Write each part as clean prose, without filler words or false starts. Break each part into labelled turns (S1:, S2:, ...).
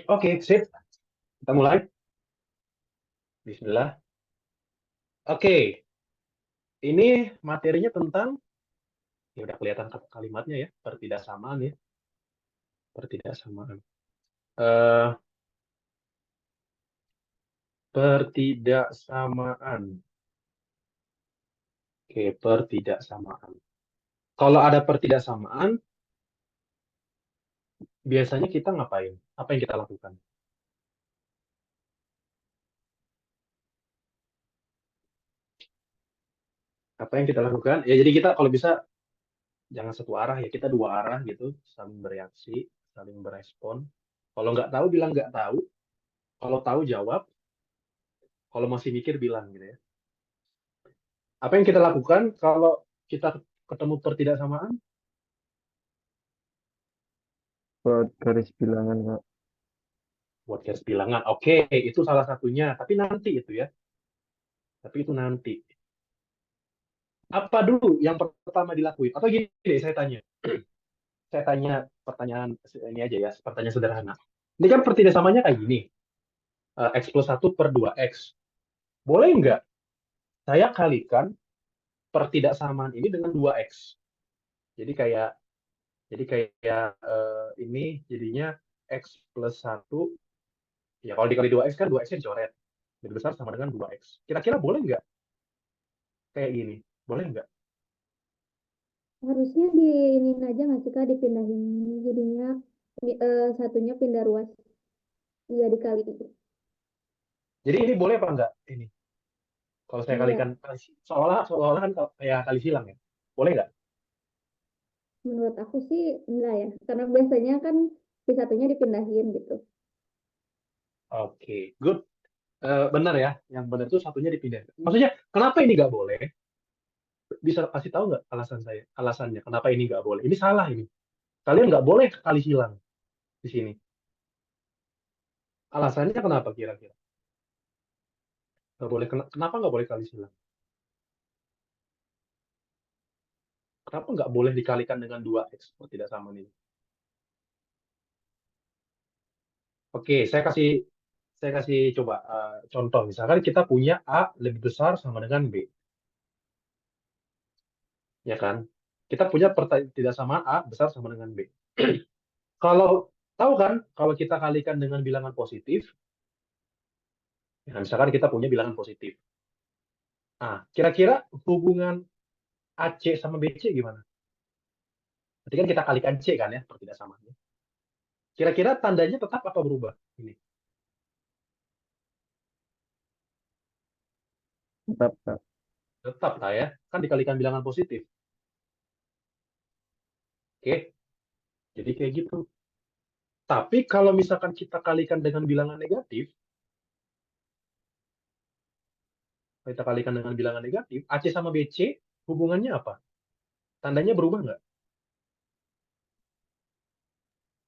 S1: Oke, sip. Kita mulai. Bismillah. Oke, ini materinya tentang, ya udah kelihatan kalimatnya ya, pertidaksamaan ya, pertidaksamaan. Eh, Pertidaksamaan. Oke, pertidaksamaan. Kalau ada pertidaksamaan, biasanya kita ngapain? Apa yang kita lakukan? Apa yang kita lakukan? Ya, jadi kita kalau bisa jangan satu arah ya, kita dua arah gitu, saling bereaksi, saling berespon. Kalau nggak tahu, bilang nggak tahu. Kalau tahu, jawab. Kalau masih mikir, bilang gitu ya. Apa yang kita lakukan kalau kita ketemu pertidaksamaan?
S2: Buat garis bilangan Kak.
S1: Buat garis bilangan. Oke, itu salah satunya. Tapi nanti itu ya. Tapi itu nanti. Apa dulu yang pertama dilakuin? Atau gini deh, saya tanya. Saya tanya pertanyaan ini aja ya, pertanyaan sederhana. Ini kan pertidaksamanya kayak gini. X plus 1/2X. Boleh nggak saya kalikan pertidaksamaan ini dengan 2X? Jadi kayak ini jadinya X plus 1. Ya kalau dikali 2X kan 2X-nya dicoret. Lebih besar sama dengan 2X. Kira-kira boleh nggak kayak gini? Boleh nggak?
S3: Harusnya di ini aja nggak sih Kak, dipindahin jadinya satunya pindah ruas, iya dikali gitu.
S1: Jadi ini boleh apa enggak? Ini kalau saya kalikan
S3: Enggak,
S1: seolah-olah kan kayak kali silang ya. Boleh nggak?
S3: menurut aku sih enggak ya, karena biasanya kan si satunya dipindahin gitu.
S1: Oke, good. Benar ya. Yang benar itu satunya dipindah. Maksudnya kenapa ini nggak boleh? Bisa kasih tahu nggak alasan saya? Alasannya kenapa ini nggak boleh? Ini salah ini. Kalian nggak boleh kali silang di sini. Alasannya kenapa kira-kira? Nggak boleh. Kenapa nggak boleh kali silang? Kenapa nggak boleh dikalikan dengan 2X? Oh, tidak sama nih. Oke, saya kasih coba contoh. Misalkan kita punya A lebih besar sama dengan B, ya kan? Kita punya pertidaksamaan A besar sama dengan B. Kalau tahu kan, kalau kita kalikan dengan bilangan positif, ya misalkan kita punya bilangan positif. Nah, kira-kira hubungan AC sama BC gimana? Berarti kan kita kalikan C kan ya, pertidaksamaannya. Kira-kira tandanya tetap apa berubah? Ini
S2: Tetap Kak.
S1: tetap lah ya, kan dikalikan bilangan positif. Oke, jadi kayak gitu. Tapi kalau misalkan kita kalikan dengan bilangan negatif, kita kalikan dengan bilangan negatif, AC sama BC hubungannya apa? Tandanya berubah nggak?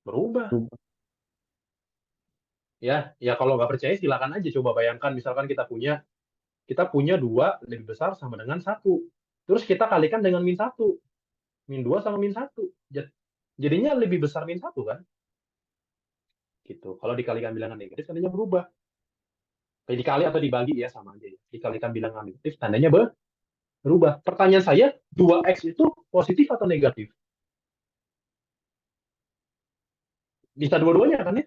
S1: Berubah.
S2: Berubah.
S1: Ya, ya kalau nggak percaya silakan aja coba bayangkan misalkan kita punya dua lebih besar sama dengan satu. Terus kita kalikan dengan min satu, min dua sama min satu. Jadinya lebih besar min satu kan? Gitu. Kalau dikalikan bilangan negatif tandanya berubah. Dikali atau dibagi ya sama aja ya. Dikalikan bilangan negatif tandanya berubah. Pertanyaan saya, 2X itu positif atau negatif? Bisa dua-duanya kan ya?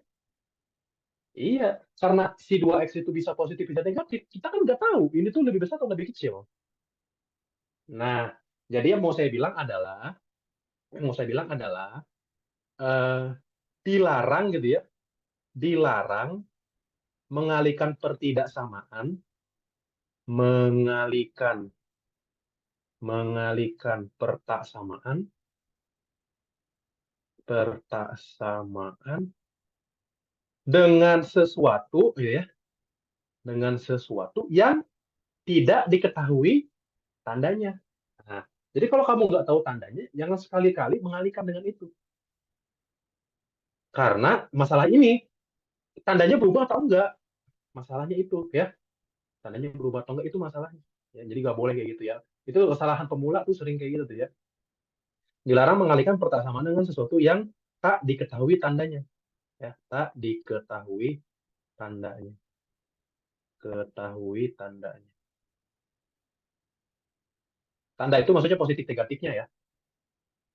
S1: Iya, karena si 2X itu bisa positif, bisa negatif. Kita kan nggak tahu, ini tuh lebih besar atau lebih kecil. Nah, jadi yang mau saya bilang adalah eh, dilarang gitu ya, dilarang mengalihkan pertidaksamaan, mengalihkan, mengalihkan pertaksamaan dengan sesuatu, gitu ya, dengan sesuatu yang tidak diketahui tandanya. Nah, jadi kalau kamu nggak tahu tandanya, jangan sekali-kali mengalihkan dengan itu. Karena masalah ini, tandanya berubah atau enggak? Masalahnya itu ya, tandanya berubah atau enggak itu masalahnya. Ya, jadi nggak boleh kayak gitu ya. Itu kesalahan pemula tuh sering kayak gitu tuh ya. Dilarang mengalihkan pertaksamaan dengan sesuatu yang tak diketahui tandanya. Ya, tak diketahui tandanya. Ketahui tandanya. Tanda itu maksudnya positif negatifnya ya.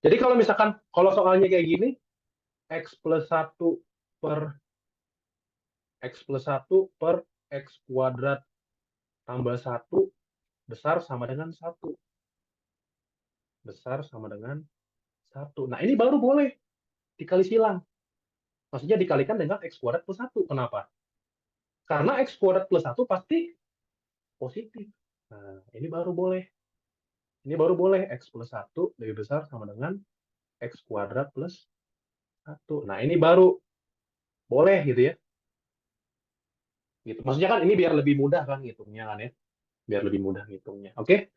S1: Jadi kalau misalkan, kalau soalnya kayak gini, X plus 1 per X plus 1 per X kuadrat tambah 1 besar sama dengan 1. Besar sama dengan 1. Nah, ini baru boleh dikali silang. Maksudnya dikalikan dengan X kuadrat plus 1. Kenapa? Karena X kuadrat plus 1 pasti positif. Nah, ini baru boleh. Ini baru boleh X plus 1 lebih besar sama dengan X kuadrat plus 1. Nah, ini baru boleh gitu ya. Gitu. Maksudnya kan ini biar lebih mudah kan ngitungnya kan ya. Biar lebih mudah ngitungnya. Oke?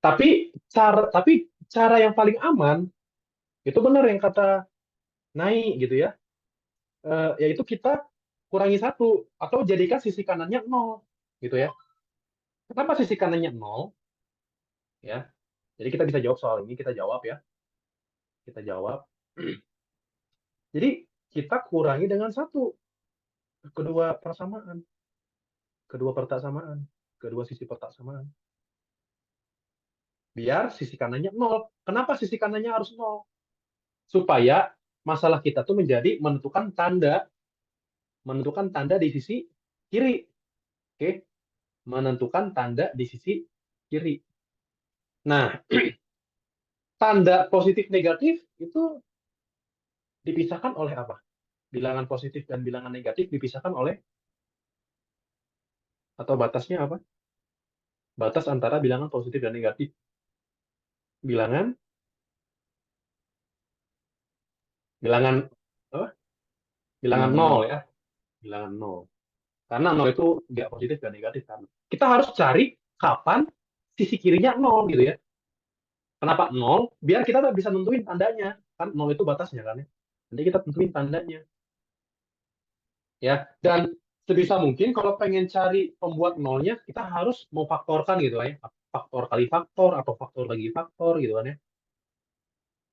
S1: Tapi cara yang paling aman itu benar yang kata Nai gitu ya. Yaitu kita kurangi 1 atau jadikan sisi kanannya 0 gitu ya. Kenapa sisi kanannya 0? Ya. Jadi kita bisa jawab soal ini, kita jawab ya. Kita jawab. Jadi kita kurangi dengan 1 kedua persamaan, kedua persamaan, kedua sisi persamaan. Biar sisi kanannya 0. Kenapa sisi kanannya harus 0? Supaya masalah kita tuh menjadi menentukan tanda di sisi kiri. Oke? Menentukan tanda di sisi kiri. Nah, tanda positif negatif itu dipisahkan oleh apa? Bilangan positif dan bilangan negatif dipisahkan oleh, atau batasnya apa? Batas antara bilangan positif dan negatif. Bilangan bilangan apa? Bilangan
S2: Bilangan
S1: 0
S2: nol.
S1: ya. Bilangan 0. Karena 0 itu nggak positif dan negatif kan. Kita harus cari kapan sisi kirinya 0 gitu ya. Kenapa 0? Biar kita bisa nentuin tandanya. Kan 0 itu batasnya kan ya. Nanti kita tentuin tandanya. Ya, dan sebisa mungkin kalau pengen cari pembuat nolnya, kita harus memfaktorkan gitu ya. Faktor kali faktor atau faktor lagi faktor gitu kan ya.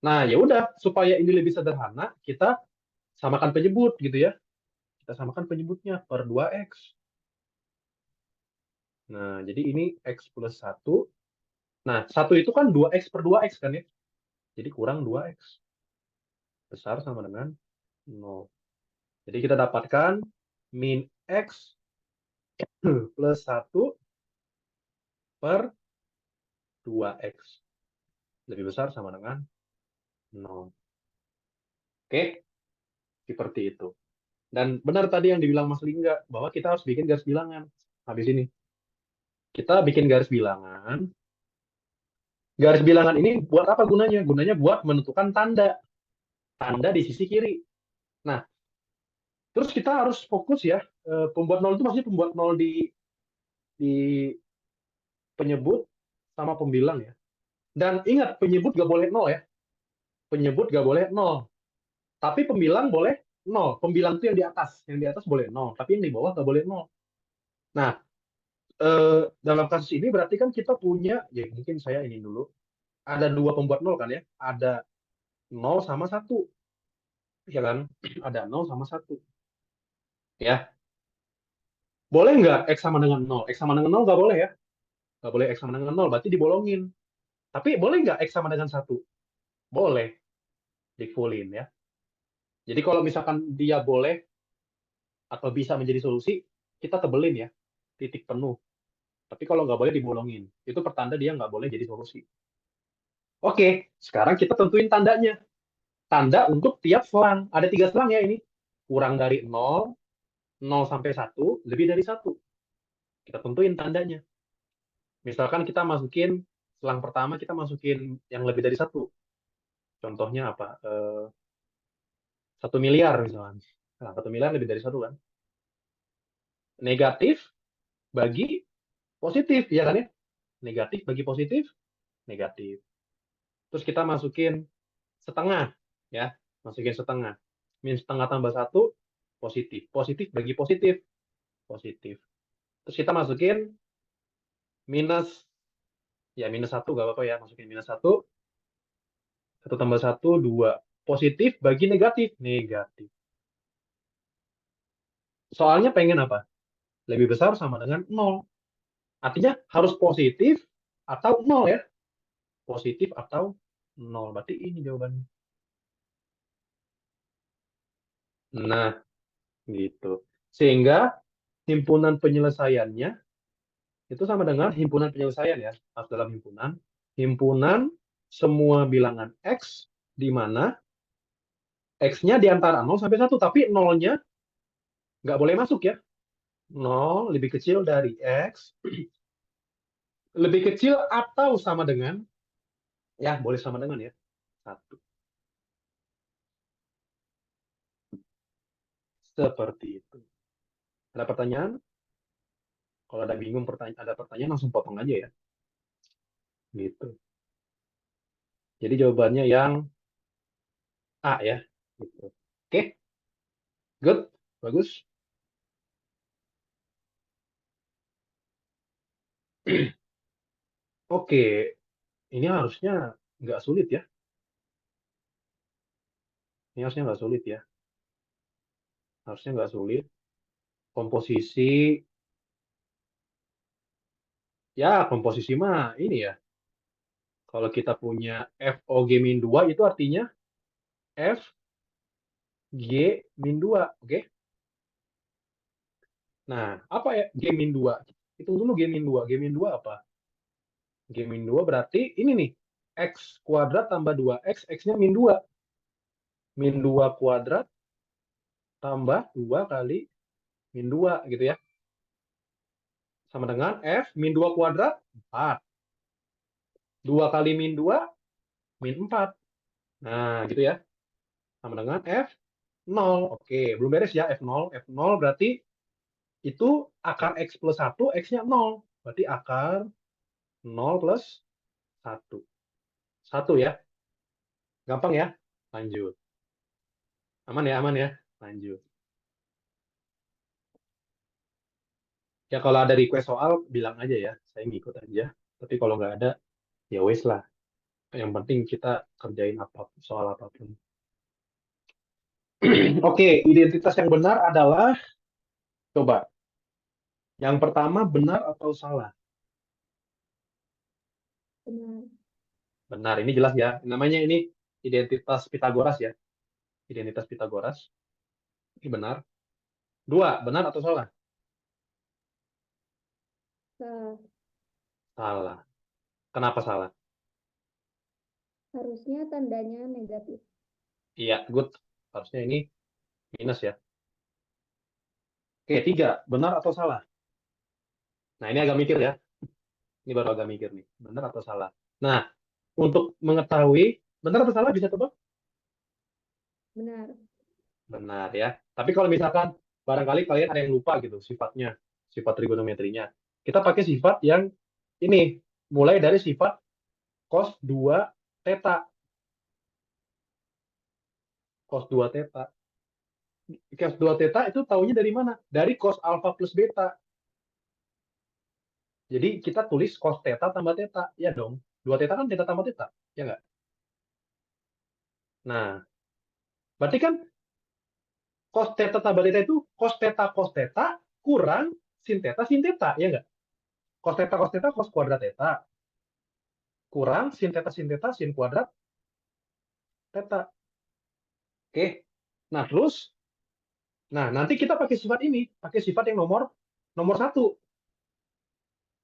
S1: Nah, ya udah supaya ini lebih sederhana, kita samakan penyebut gitu ya. Kita samakan penyebutnya per 2x. Nah, jadi ini x plus 1. Nah, 1 itu kan 2x per 2x kan ya. Jadi kurang 2x. Besar sama dengan 0. Jadi kita dapatkan min x plus 1 per 2x. Lebih besar sama dengan 0. Oke, seperti itu. Dan benar tadi yang dibilang Mas Lingga, bahwa kita harus bikin garis bilangan. Habis ini. Kita bikin garis bilangan. Garis bilangan ini buat apa gunanya? Gunanya buat menentukan tanda. Tanda di sisi kiri. Nah, terus kita harus fokus ya. Pembuat nol itu maksudnya pembuat nol di penyebut sama pembilang ya. Dan ingat, penyebut gak boleh nol ya. Penyebut gak boleh nol. Tapi pembilang boleh nol. Pembilang itu yang di atas. Yang di atas boleh nol. Tapi yang di bawah gak boleh nol. Nah, dalam kasus ini berarti kan kita punya, ya mungkin saya ini dulu, ada dua pembuat nol kan ya, ada 0 sama 1, ya kan, ada 0 sama 1, ya. Boleh nggak X sama dengan 0? X sama dengan 0 nggak boleh ya, nggak boleh X sama dengan 0, berarti dibolongin. Tapi boleh nggak X sama dengan 1? Boleh, difullin ya. Jadi kalau misalkan dia boleh atau bisa menjadi solusi, kita tebelin ya, titik penuh. Tapi kalau nggak boleh dibolongin, itu pertanda dia nggak boleh jadi solusi. Oke, sekarang kita tentuin tandanya. Tanda untuk tiap selang. Ada 3 selang ya ini. Kurang dari 0, 0 sampai 1, lebih dari 1. Kita tentuin tandanya. Misalkan kita masukin, selang pertama kita masukin yang lebih dari 1. Contohnya apa? 1 miliar misalnya. Nah, 1 miliar lebih dari 1 kan. Negatif bagi positif, ya kan ya? Negatif bagi positif, negatif. Terus kita masukin setengah, ya. Masukin setengah. Min setengah tambah 1, positif. Positif bagi positif, positif. Terus kita masukin minus, ya minus 1 gak apa-apa ya, masukin minus 1, 1 tambah 1, 2. Positif bagi negatif, negatif. Soalnya pengen apa? Lebih besar sama dengan 0. Artinya harus positif atau 0 ya. Positif atau 0. Berarti ini jawabannya. Nah, gitu. Sehingga himpunan penyelesaiannya itu sama dengan himpunan penyelesaian ya. Harus dalam himpunan. Himpunan semua bilangan X di mana X-nya di antara 0 sampai 1. Tapi 0-nya nggak boleh masuk ya. 0 lebih kecil dari X. Lebih kecil atau sama dengan, ya boleh sama dengan ya, 1. Seperti itu. Ada pertanyaan? Kalau ada bingung ada pertanyaan langsung potong aja ya. Gitu. Jadi jawabannya yang A ya. Gitu. Oke, good, bagus. Oke, ini harusnya nggak sulit ya. Ini harusnya nggak sulit ya. Harusnya nggak sulit. Komposisi, ya komposisi mah ini ya. Kalau kita punya FOG-2 itu artinya FG-2, oke? Nah, apa ya G-2? Hitung dulu G-2. G-2 apa? G-2 berarti ini nih. X kuadrat tambah 2X, X-nya min 2. Min 2 kuadrat tambah 2 kali min 2 gitu ya. Sama dengan F min 2 kuadrat 4. 2 kali min 2 min 4. Nah, gitu ya. Sama dengan F 0. Oke, belum beres ya F0. F0 berarti itu akar X plus 1, X-nya 0. Berarti akar 0 plus 1. 1 ya. Gampang ya. Lanjut. Aman ya, aman ya. Lanjut. Ya kalau ada request soal, bilang aja ya. Saya ngikut aja. Tapi kalau nggak ada, ya wes lah. Yang penting kita kerjain soal apapun. Oke, identitas yang benar adalah, coba. Yang pertama, benar atau salah?
S3: Benar.
S1: Benar, ini jelas ya. Namanya ini identitas Pitagoras ya. Identitas Pitagoras. Ini benar. 2, benar atau salah?
S3: Salah.
S1: Salah. Kenapa salah?
S3: Harusnya tandanya negatif.
S1: Iya, good. Harusnya ini minus ya. Oke, 3, benar atau salah? Nah, ini agak mikir ya. Ini baru agak mikir nih. Benar atau salah? Nah, untuk mengetahui benar atau salah bisa tebak?
S3: Benar.
S1: Benar ya. Tapi kalau misalkan barangkali kalian ada yang lupa gitu sifatnya, sifat trigonometrinya. Kita pakai sifat yang ini, mulai dari sifat cos 2 theta. Cos 2 theta. Cos 2 theta itu taunya dari mana? Dari cos alpha plus beta. Jadi kita tulis cos theta tambah theta. Ya dong. 2 theta kan theta tambah theta. Ya nggak? Nah, berarti kan cos theta tambah theta itu cos theta kurang sin theta. Ya nggak? Cos theta cos kuadrat theta. Kurang sin theta sin kuadrat theta. Oke. Nah, terus nah, nanti kita pakai sifat ini, pakai sifat yang nomor 1.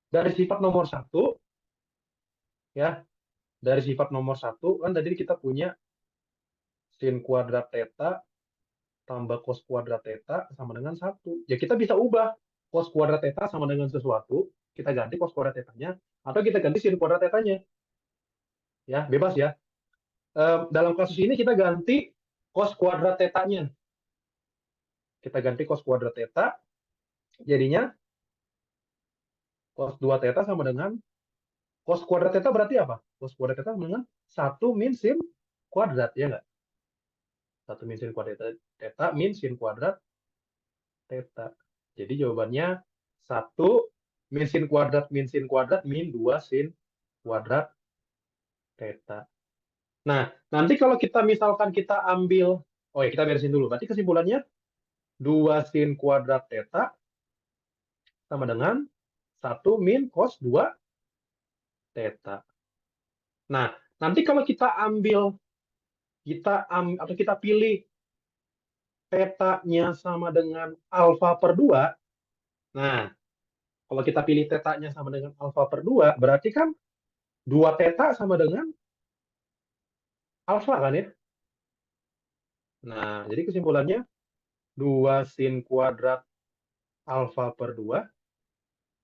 S1: Dari sifat nomor 1 ya, dari sifat nomor 1 kan tadi kita punya sin kuadrat theta tambah cos kuadrat theta sama dengan 1. Ya kita bisa ubah cos kuadrat theta sama dengan sesuatu, kita ganti cos kuadrat tetanya atau kita ganti sin kuadrat tetanya. Ya, bebas ya. Dalam kasus ini kita ganti cos kuadrat tetanya. Kita ganti cos kuadrat theta, jadinya cos 2 theta sama dengan cos kuadrat theta berarti apa? Cos kuadrat theta sama dengan 1 min sin kuadrat, ya nggak? 1 min sin kuadrat theta min sin kuadrat theta. Jadi jawabannya 1 min sin kuadrat min 2 sin kuadrat theta. Nah, nanti kalau kita misalkan kita ambil, oh ya kita beresin dulu. Berarti kesimpulannya 2 sin kuadrat theta sama dengan 1 min cos 2 theta. Nah, nanti kalau kita atau kita pilih theta-nya sama dengan alfa per 2. Nah, kalau kita pilih theta-nya sama dengan alfa per 2, berarti kan 2 theta sama dengan alfa kan ya? Nah, jadi kesimpulannya 2 sin kuadrat alfa per 2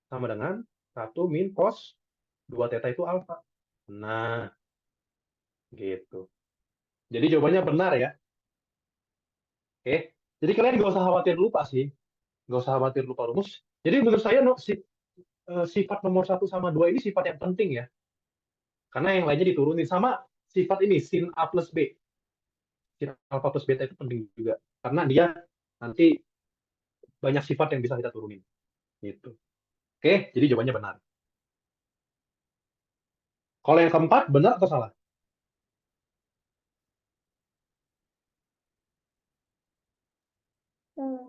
S1: sama dengan 1 min cos 2 theta itu alfa. Nah, gitu. Jadi jawabannya benar ya. Oke. Jadi kalian nggak usah khawatir lupa sih. Nggak usah khawatir lupa rumus. Jadi menurut saya sifat nomor 1 sama 2 ini sifat yang penting ya. Karena yang lainnya diturunin. Sama sifat ini, sin A plus B. Sin alfa plus beta itu penting juga. Karena dia nanti banyak sifat yang bisa kita turunin. Gitu. Oke, jadi jawabannya benar. Kalau yang keempat, benar atau salah?
S3: Salah.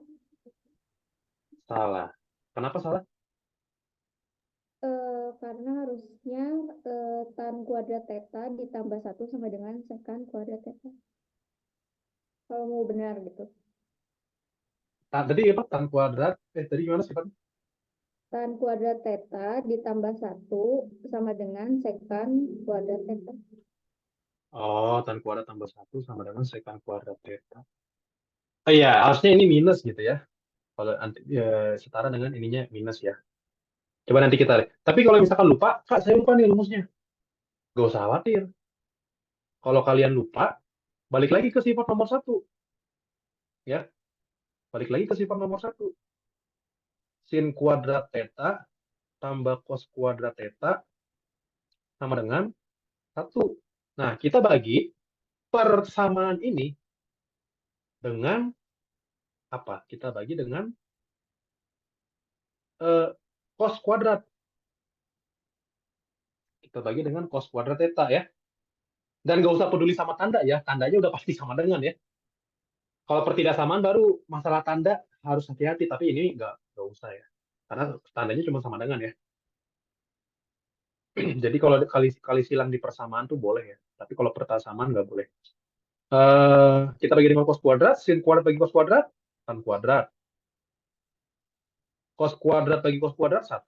S1: Salah. Kenapa salah?
S3: Karena harusnya tan kuadrat theta ditambah 1 sama dengan sekan kuadrat theta. Kalau mau benar gitu.
S1: Tadi apa? Tan kuadrat. Tadi gimana sifatnya?
S3: Tan kuadrat theta ditambah 1 sama dengan sekan kuadrat theta.
S1: Oh, tan kuadrat tambah 1 sama dengan sekan kuadrat theta. Oh iya, harusnya ini minus gitu ya. Kalau setara dengan ininya minus ya. Coba nanti kita lihat. Tapi kalau misalkan lupa, Kak, saya lupa nih rumusnya. Gak usah khawatir. Kalau kalian lupa, balik lagi ke sifat nomor 1. Ya, balik lagi ke sifat nomor 1. Sin kuadrat theta tambah cos kuadrat theta sama dengan 1. Nah, kita bagi persamaan ini dengan apa? Kita bagi dengan cos kuadrat. Kita bagi dengan cos kuadrat theta ya. Dan nggak usah peduli sama tanda ya. Tandanya udah pasti sama dengan ya. Kalau pertidaksamaan baru masalah tanda harus hati-hati. Tapi ini nggak usah ya. Karena tandanya cuma sama dengan ya. Jadi kalau kali silang di persamaan tuh boleh ya. Tapi kalau persamaan nggak boleh. Kita bagi dengan cos kuadrat. Sin kuadrat bagi cos kuadrat. Tan kuadrat. Cos kuadrat bagi cos kuadrat 1.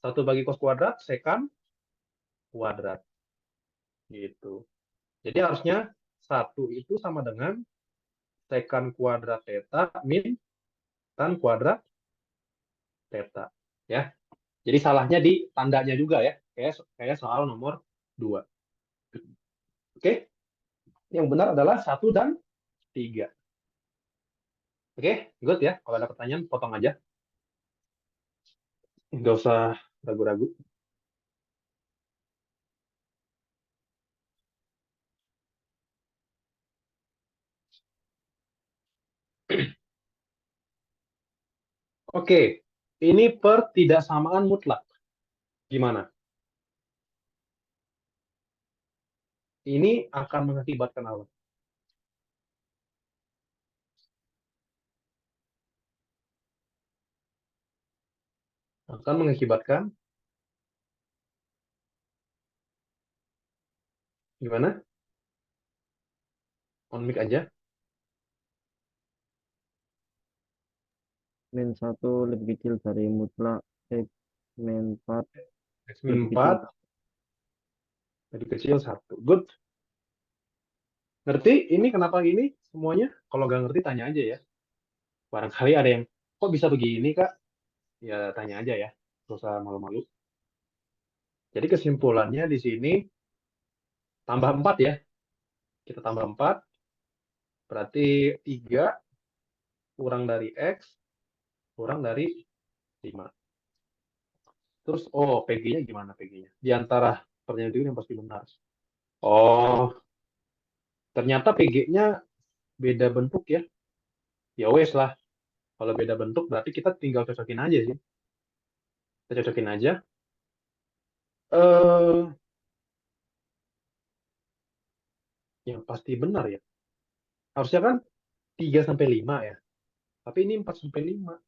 S1: 1 bagi cos kuadrat sekan kuadrat. Gitu. Jadi harusnya 1 itu sama dengan sekan kuadrat theta min tan kuadrat theta. Ya. Jadi salahnya di tandanya juga ya. Kayak soal nomor 2. Oke. Yang benar adalah 1 dan 3. Oke, good ya. Kalau ada pertanyaan, potong aja. Nggak usah ragu-ragu. Oke, ini pertidaksamaan mutlak. Gimana? Ini akan mengakibatkan apa? Akan mengakibatkan gimana? On mic aja.
S2: Min 1 lebih kecil dari mutlak X min 4
S1: X
S2: lebih
S1: min
S2: kecil
S1: 4 lebih kecil 1. Good. Ngerti? Ini kenapa gini semuanya? Kalau nggak ngerti, tanya aja ya. Barangkali ada yang, kok bisa begini, Kak? Ya, tanya aja ya. Nggak usah malu-malu. Jadi kesimpulannya di sini, tambah 4 ya. Kita tambah 4, berarti 3 kurang dari X, kurang dari 5. Terus, PG-nya gimana PG-nya? Di antara pertanyaan itu yang pasti benar. Oh, ternyata PG-nya beda bentuk ya. Ya wes lah. Kalau beda bentuk berarti kita tinggal cocokin aja sih. Kita cocokin aja. Eh, yang pasti benar ya. Harusnya kan 3 sampai 5 ya. Tapi ini 4/5.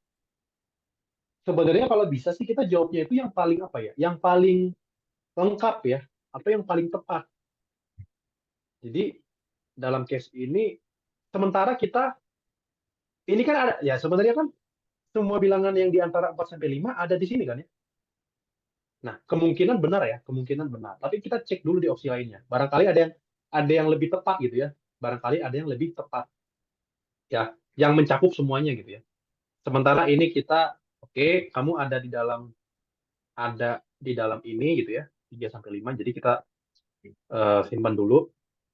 S1: Sebenarnya kalau bisa sih kita jawabnya itu yang paling apa ya? Yang paling lengkap ya, atau yang paling tepat. Jadi dalam case ini, sementara kita, ini kan ada, ya sebenarnya kan semua bilangan yang di antara 4/5 ada di sini kan ya. Nah, kemungkinan benar ya, kemungkinan benar. Tapi kita cek dulu di opsi lainnya. Barangkali ada yang lebih tepat gitu ya. Barangkali ada yang lebih tepat ya, yang mencakup semuanya gitu ya. Sementara ini kita, oke, kamu ada di dalam ini gitu ya, 3/5. Jadi kita simpan dulu.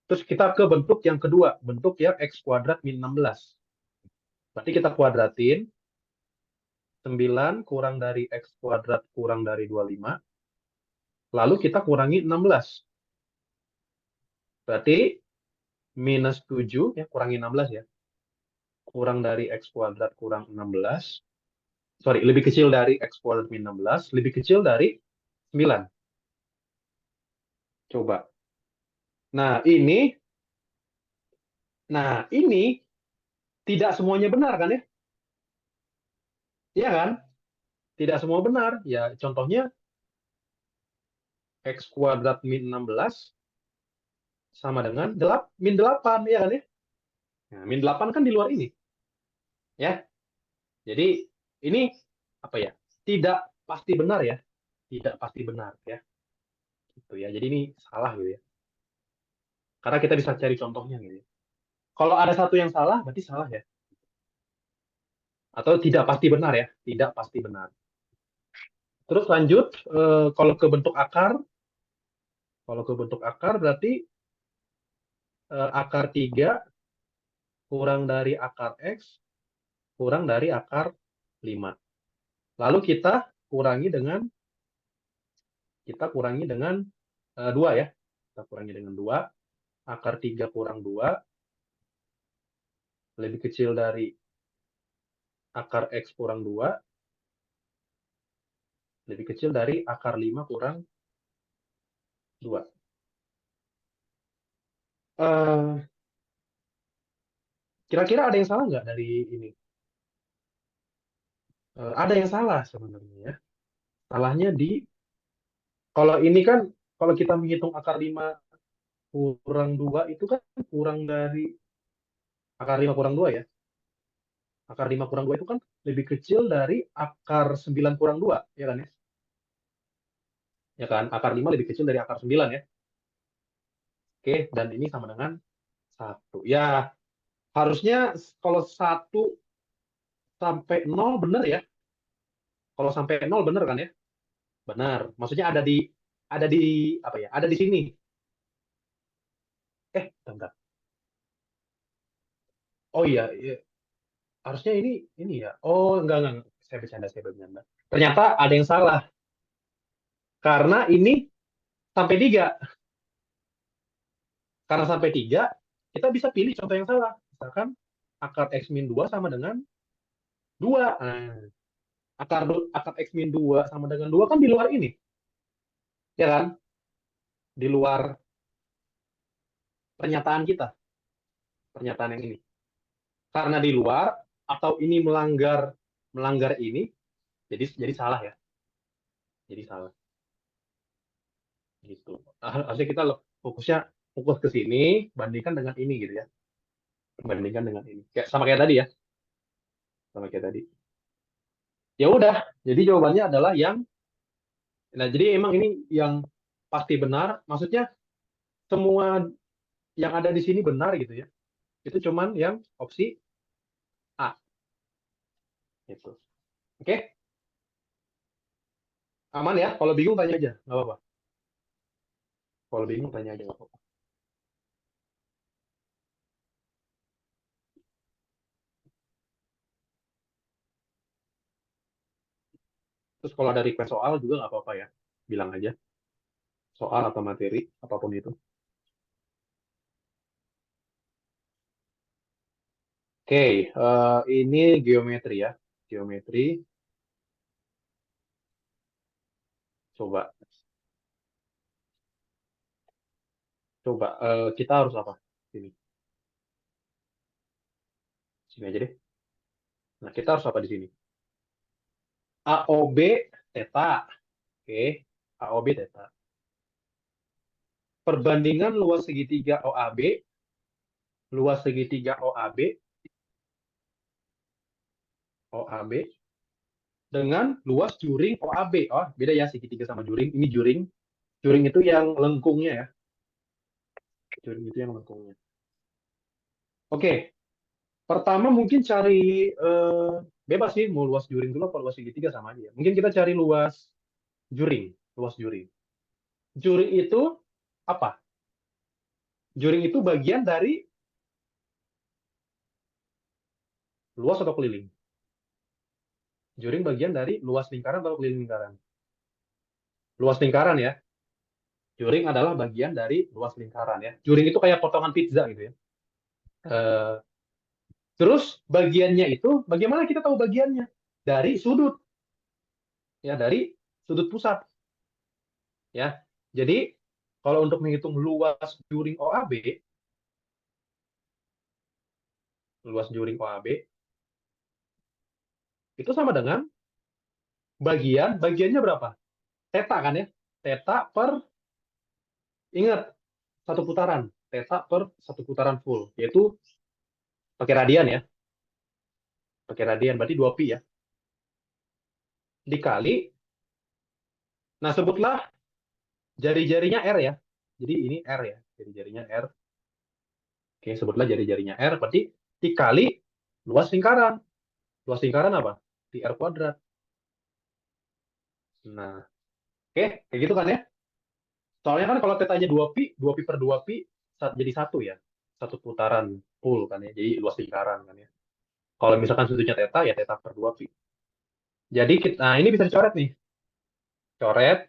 S1: Terus kita ke bentuk yang kedua, bentuk yang x kuadrat min 16. Berarti kita kuadratin 9 kurang dari x kuadrat kurang dari 25. Lalu kita kurangi 16. Berarti minus 7, ya kurangi 16 ya. Kurang dari x kuadrat kurang 16. Sorry, lebih kecil dari x kuadrat min 16. Lebih kecil dari 9. Coba. Nah, ini tidak semuanya benar kan ya? Iya kan? Tidak semua benar. Ya, contohnya x kuadrat min 16 sama dengan min 8, ya kan ya? Nah, min 8 kan di luar ini. Ya, jadi ini apa ya? Tidak pasti benar ya. Tidak pasti benar ya. Gitu ya. Jadi ini salah gitu ya. Karena kita bisa cari contohnya gitu ya. Kalau ada satu yang salah, berarti salah ya. Atau tidak pasti benar ya. Tidak pasti benar. Terus lanjut, kalau ke bentuk akar, berarti akar 3 kurang dari akar X kurang dari akar 5. Lalu kita kurangi dengan 2 ya. Kita kurangi dengan 2. Akar 3 kurang 2 lebih kecil dari akar X kurang 2 lebih kecil dari akar 5 kurang 2. Eh, Kira-kira ada yang salah nggak dari ini? Ada yang salah sebenarnya ya. Salahnya kalau ini kan, kalau kita menghitung akar 5 kurang 2 itu kan kurang dari akar 5 kurang 2 ya. Akar 5 kurang 2 itu kan lebih kecil dari akar 9 kurang 2, ya kan ya? Ya kan? Akar 5 lebih kecil dari akar 9 ya. Oke, dan ini sama dengan 1. Ya, harusnya kalau 1 sampai 0 benar ya. Kalau sampai 0 benar kan ya? Benar. Maksudnya ada di apa ya? Ada di sini. Bentar. Oh iya, iya. Harusnya ini ya. Oh, enggak. Saya bercanda. Ternyata ada yang salah. Karena ini sampai 3. Karena sampai 3, kita bisa pilih contoh yang salah. Misalkan akar X min 2 sama dengan 2. Nah, akar X min 2 sama dengan 2 kan di luar ini. Ya kan? Di luar pernyataan kita. Pernyataan yang ini. Karena di luar, atau ini melanggar ini, jadi salah ya. Jadi salah. Gitu. Harusnya kita fokus ke sini, bandingkan dengan ini gitu ya. Bandingkan dengan ini. Sama kayak tadi ya. Sama kayak tadi. Ya udah, jadi jawabannya adalah nah, jadi emang ini yang pasti benar, maksudnya semua yang ada di sini benar gitu ya. Itu cuman yang opsi A gitu. Oke, aman ya. Kalau bingung tanya aja, nggak apa-apa. Kalau bingung tanya aja, nggak apa-apa. Terus kalau ada request soal juga nggak apa-apa ya, bilang aja. Soal atau materi, apapun itu. Oke, ini geometri ya. Geometri, coba. Coba, kita harus apa? Sini. Sini aja deh. Nah, kita harus apa di sini? AOB theta. Oke, AOB theta. Perbandingan luas segitiga OAB, luas segitiga OAB dengan luas juring OAB. Oh, beda ya segitiga sama juring. Ini juring. Juring itu yang lengkungnya ya. Juring itu yang lengkungnya. Oke, pertama mungkin cari bebas sih mau luas juring dulu atau luas segitiga sama aja. Mungkin kita cari luas juring, luas juring. Juring itu apa? Juring itu bagian dari luas atau keliling. Juring bagian dari luas lingkaran atau keliling lingkaran. Luas lingkaran ya. Juring adalah bagian dari luas lingkaran ya. Juring itu kayak potongan pizza gitu ya. Eh, terus bagiannya itu, bagaimana kita tahu bagiannya? Dari sudut, ya dari sudut pusat, ya. Jadi kalau untuk menghitung luas juring OAB, itu sama dengan bagiannya berapa? Theta kan ya? Theta per, ingat, satu putaran. Theta per satu putaran full, yaitu pakai radian ya. Pakai radian, berarti 2pi ya. Dikali, nah sebutlah jari-jarinya R ya. Jadi ini R ya, jari-jarinya R. Oke, sebutlah jari-jarinya R, berarti dikali luas lingkaran. Luas lingkaran apa? Di R kuadrat. Nah, oke, kayak gitu kan ya. Soalnya kan kalau tetanya 2pi, 2pi per 2pi jadi satu ya. Satu putaran full kan ya. Jadi luas lingkaran kan ya. Kalau misalkan sudutnya theta, ya theta per 2pi. Jadi kita, nah ini bisa dicoret nih. Coret.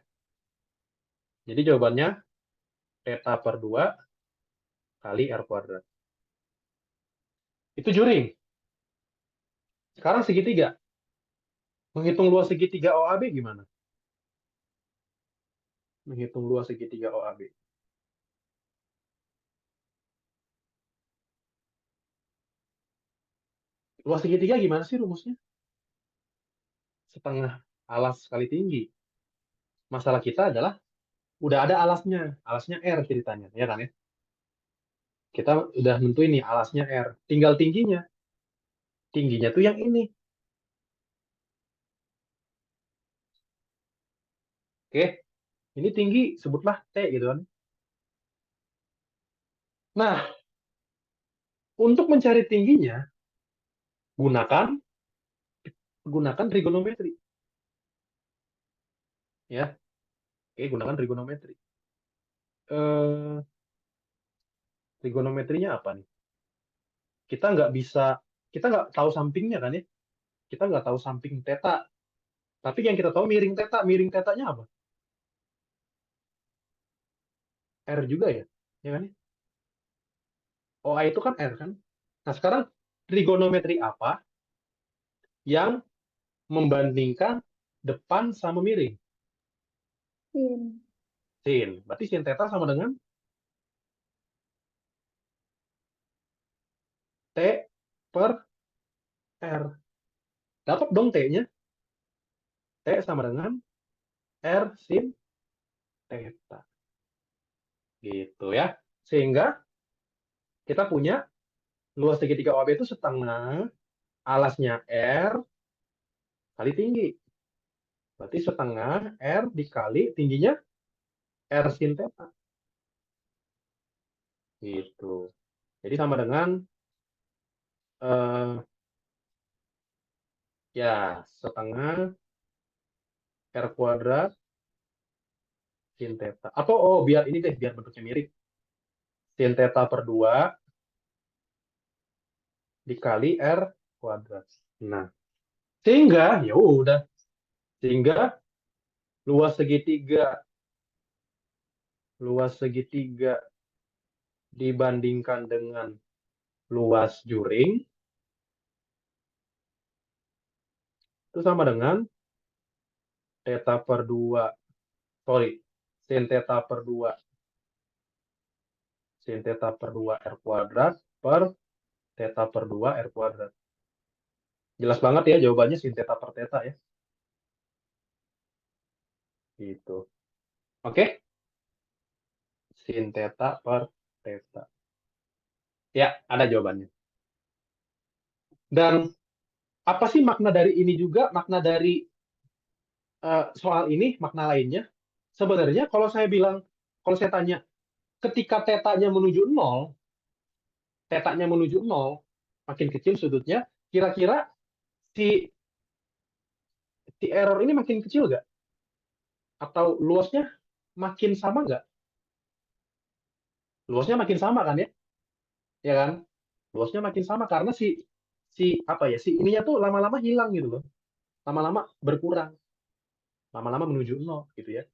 S1: Jadi jawabannya theta per 2 kali R kuadrat. Itu juring. Sekarang segitiga. Menghitung luas segitiga OAB gimana? Menghitung luas segitiga OAB. Luas segitiga gimana sih rumusnya? Setengah alas kali tinggi. Masalah kita adalah udah ada alasnya. Alasnya R ceritanya, ya kan ya? Kita udah nentuin nih alasnya R. Tinggal tingginya. Tingginya tuh yang ini. Oke, ini tinggi, sebutlah T gitu kan. Nah, untuk mencari tingginya, gunakan gunakan trigonometri. Ya, oke, gunakan trigonometri. Eh, trigonometrinya apa nih? Kita nggak bisa, kita nggak tahu sampingnya kan ya? Kita nggak tahu samping theta. Tapi yang kita tahu miring theta. Miring tetanya apa? R juga ya? Ya kan? OA itu kan R kan? Nah, sekarang trigonometri apa yang membandingkan depan sama miring?
S3: Sin.
S1: Sin. Berarti sin theta sama dengan T per R. Dapat dong T-nya. T sama dengan R sin theta. Gitu ya. Sehingga kita punya luas segitiga OAB itu setengah alasnya R kali tinggi. Berarti setengah R dikali tingginya R sin theta. Gitu. Jadi sama dengan eh, ya setengah R kuadrat sin theta. Atau biar ini deh, biar bentuknya mirip. Sin theta per 2 dikali R kuadrat. Nah, sehingga ya udah, sehingga luas segitiga dibandingkan dengan luas juring itu sama dengan theta per 2, sorry, sin theta per 2 sin theta per 2 R kuadrat per theta per 2 R kuadrat. Jelas banget ya jawabannya sin theta per theta ya. Gitu. Oke? Sin theta per theta. Ya, ada jawabannya. Dan apa sih makna dari ini juga? Makna dari soal ini, makna lainnya? Sebenarnya kalau saya tanya, ketika tetanya menuju 0, tetanya menuju 0, makin kecil sudutnya, kira-kira si si error ini makin kecil nggak? Atau luasnya makin sama nggak? Luasnya makin sama kan ya? Ya kan? Luasnya makin sama karena si si apa ya? Si ininya tuh lama-lama hilang gitu loh. Lama-lama berkurang, lama-lama menuju 0 gitu ya.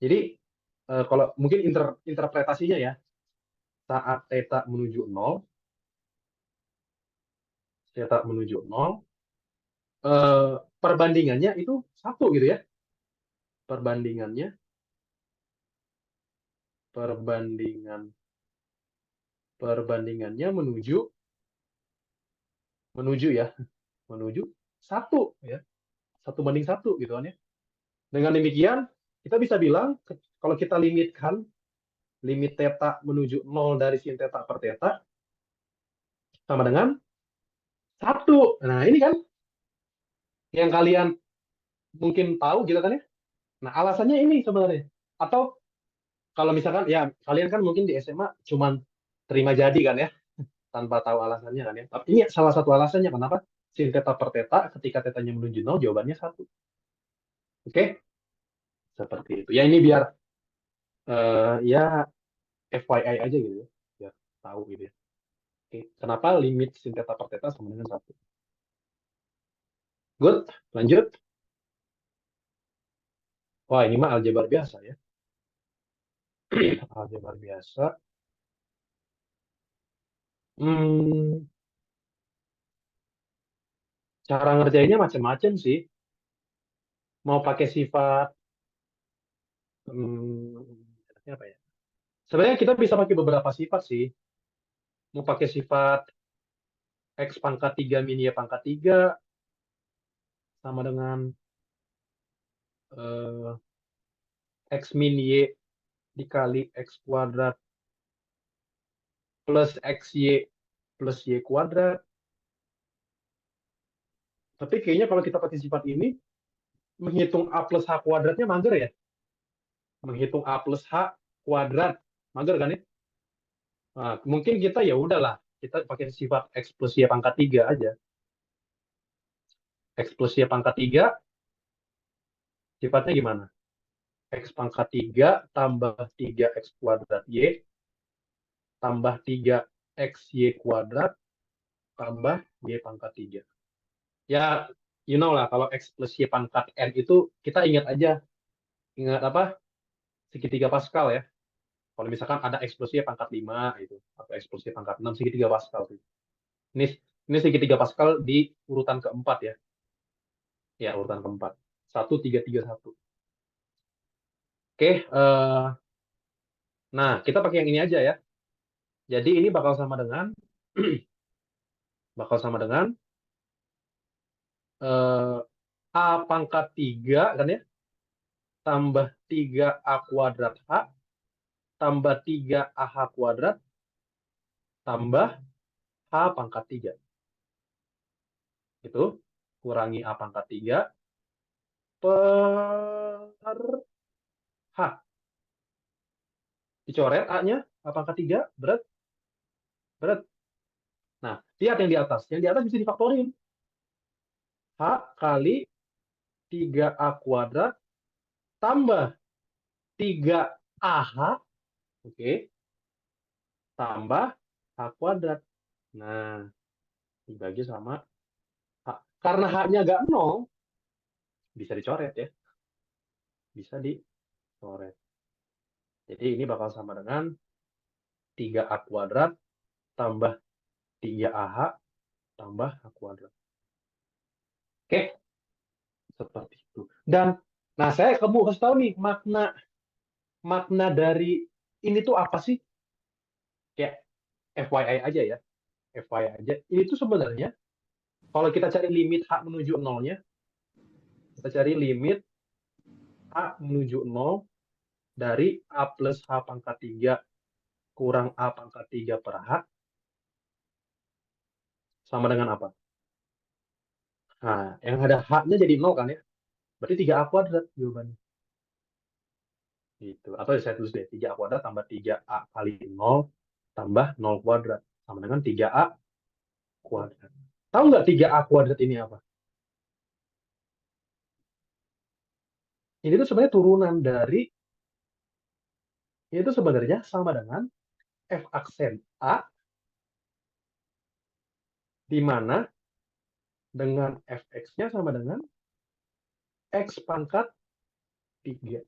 S1: Jadi kalau mungkin interpretasinya ya, saat theta menuju 0, theta menuju 0, perbandingannya itu satu gitu ya. Perbandingannya perbandingannya menuju ya, menuju satu ya, 1:1 gitu kan ya. Dengan demikian kita bisa bilang kalau kita limitkan limit theta menuju 0 dari sin theta per theta sama dengan satu. Nah, ini kan yang kalian mungkin tahu gitu kan ya. Nah, alasannya ini sebenarnya. Atau kalau misalkan ya kalian kan mungkin di SMA cuman terima jadi kan ya, tanpa tahu alasannya kan ya. Tapi ini salah satu alasannya kenapa sin theta per theta ketika tetanya menuju 0 jawabannya satu. Oke? Seperti itu. Ya ini biar ya FYI aja gitu ya. Biar tahu gitu ya. Oke. Kenapa limit sin theta per theta sama dengan satu? Good. Lanjut. Wah, ini mah aljabar biasa ya. Aljabar biasa. Hmm, cara ngerjainnya macam-macam sih. Mau pakai sifat apa ya? Sebenarnya kita bisa pakai beberapa sifat sih. Mau pakai sifat X pangkat 3 min Y pangkat 3 sama dengan eh, X min Y dikali X kuadrat plus XY plus Y kuadrat. Tapi kayaknya kalau kita pakai sifat ini, menghitung A plus H kuadratnya mager ya. Menghitung A plus H kuadrat. Mager kan ya? Nah, mungkin kita ya udahlah. Kita pakai sifat X plus Y pangkat 3 aja. X plus Y pangkat 3 sifatnya gimana? X pangkat 3 tambah 3X kuadrat Y tambah 3XY kuadrat tambah Y pangkat 3. Ya, you know lah, kalau X plus Y pangkat N itu kita ingat aja. Ingat apa? Segitiga Pascal ya. Kalau misalkan ada X plus Y pangkat 5 itu, atau X plus Y pangkat 6, segitiga Pascal. Ini, ini segitiga Pascal di urutan keempat ya. Ya, urutan keempat. 1, 3, 3, 1. Oke, nah kita pakai yang ini aja ya. Jadi ini bakal sama dengan bakal sama dengan eh, A pangkat 3 kan ya, tambah 3A kuadrat H, tambah 3AH kuadrat, tambah H pangkat 3. Itu kurangi A pangkat 3 per H. Dicoret A-nya, A pangkat 3, berat, berat. Nah, lihat yang di atas. Yang di atas bisa difaktorin. H kali 3A kuadrat tambah 3AH, oke, tambah H kuadrat. Nah, dibagi sama H. Karena H-nya nggak 0, bisa dicoret ya. Bisa dicoret. Jadi ini bakal sama dengan 3A kuadrat tambah 3AH tambah H kuadrat. Oke, seperti itu. Dan, nah saya kamu harus tahu nih, makna dari ini tuh apa sih? Kayak FYI aja ya. FYI aja. Ini tuh sebenarnya Kalau kita cari limit H menuju 0-nya, kita cari limit H menuju 0 dari A plus H pangkat 3 kurang A pangkat 3 per H sama dengan apa? Nah, yang ada H-nya jadi 0 kan ya? Berarti 3A kuadrat jawabannya. Gitu. Atau saya tulis deh, 3A kuadrat tambah 3A kali 0 tambah 0 kuadrat. Sama dengan 3A kuadrat. Tahu nggak 3A kuadrat ini apa? Ini tuh sebenarnya turunan dari, ini tuh sebenarnya sama dengan F aksen A, di mana dengan Fx-nya sama dengan X pangkat 3.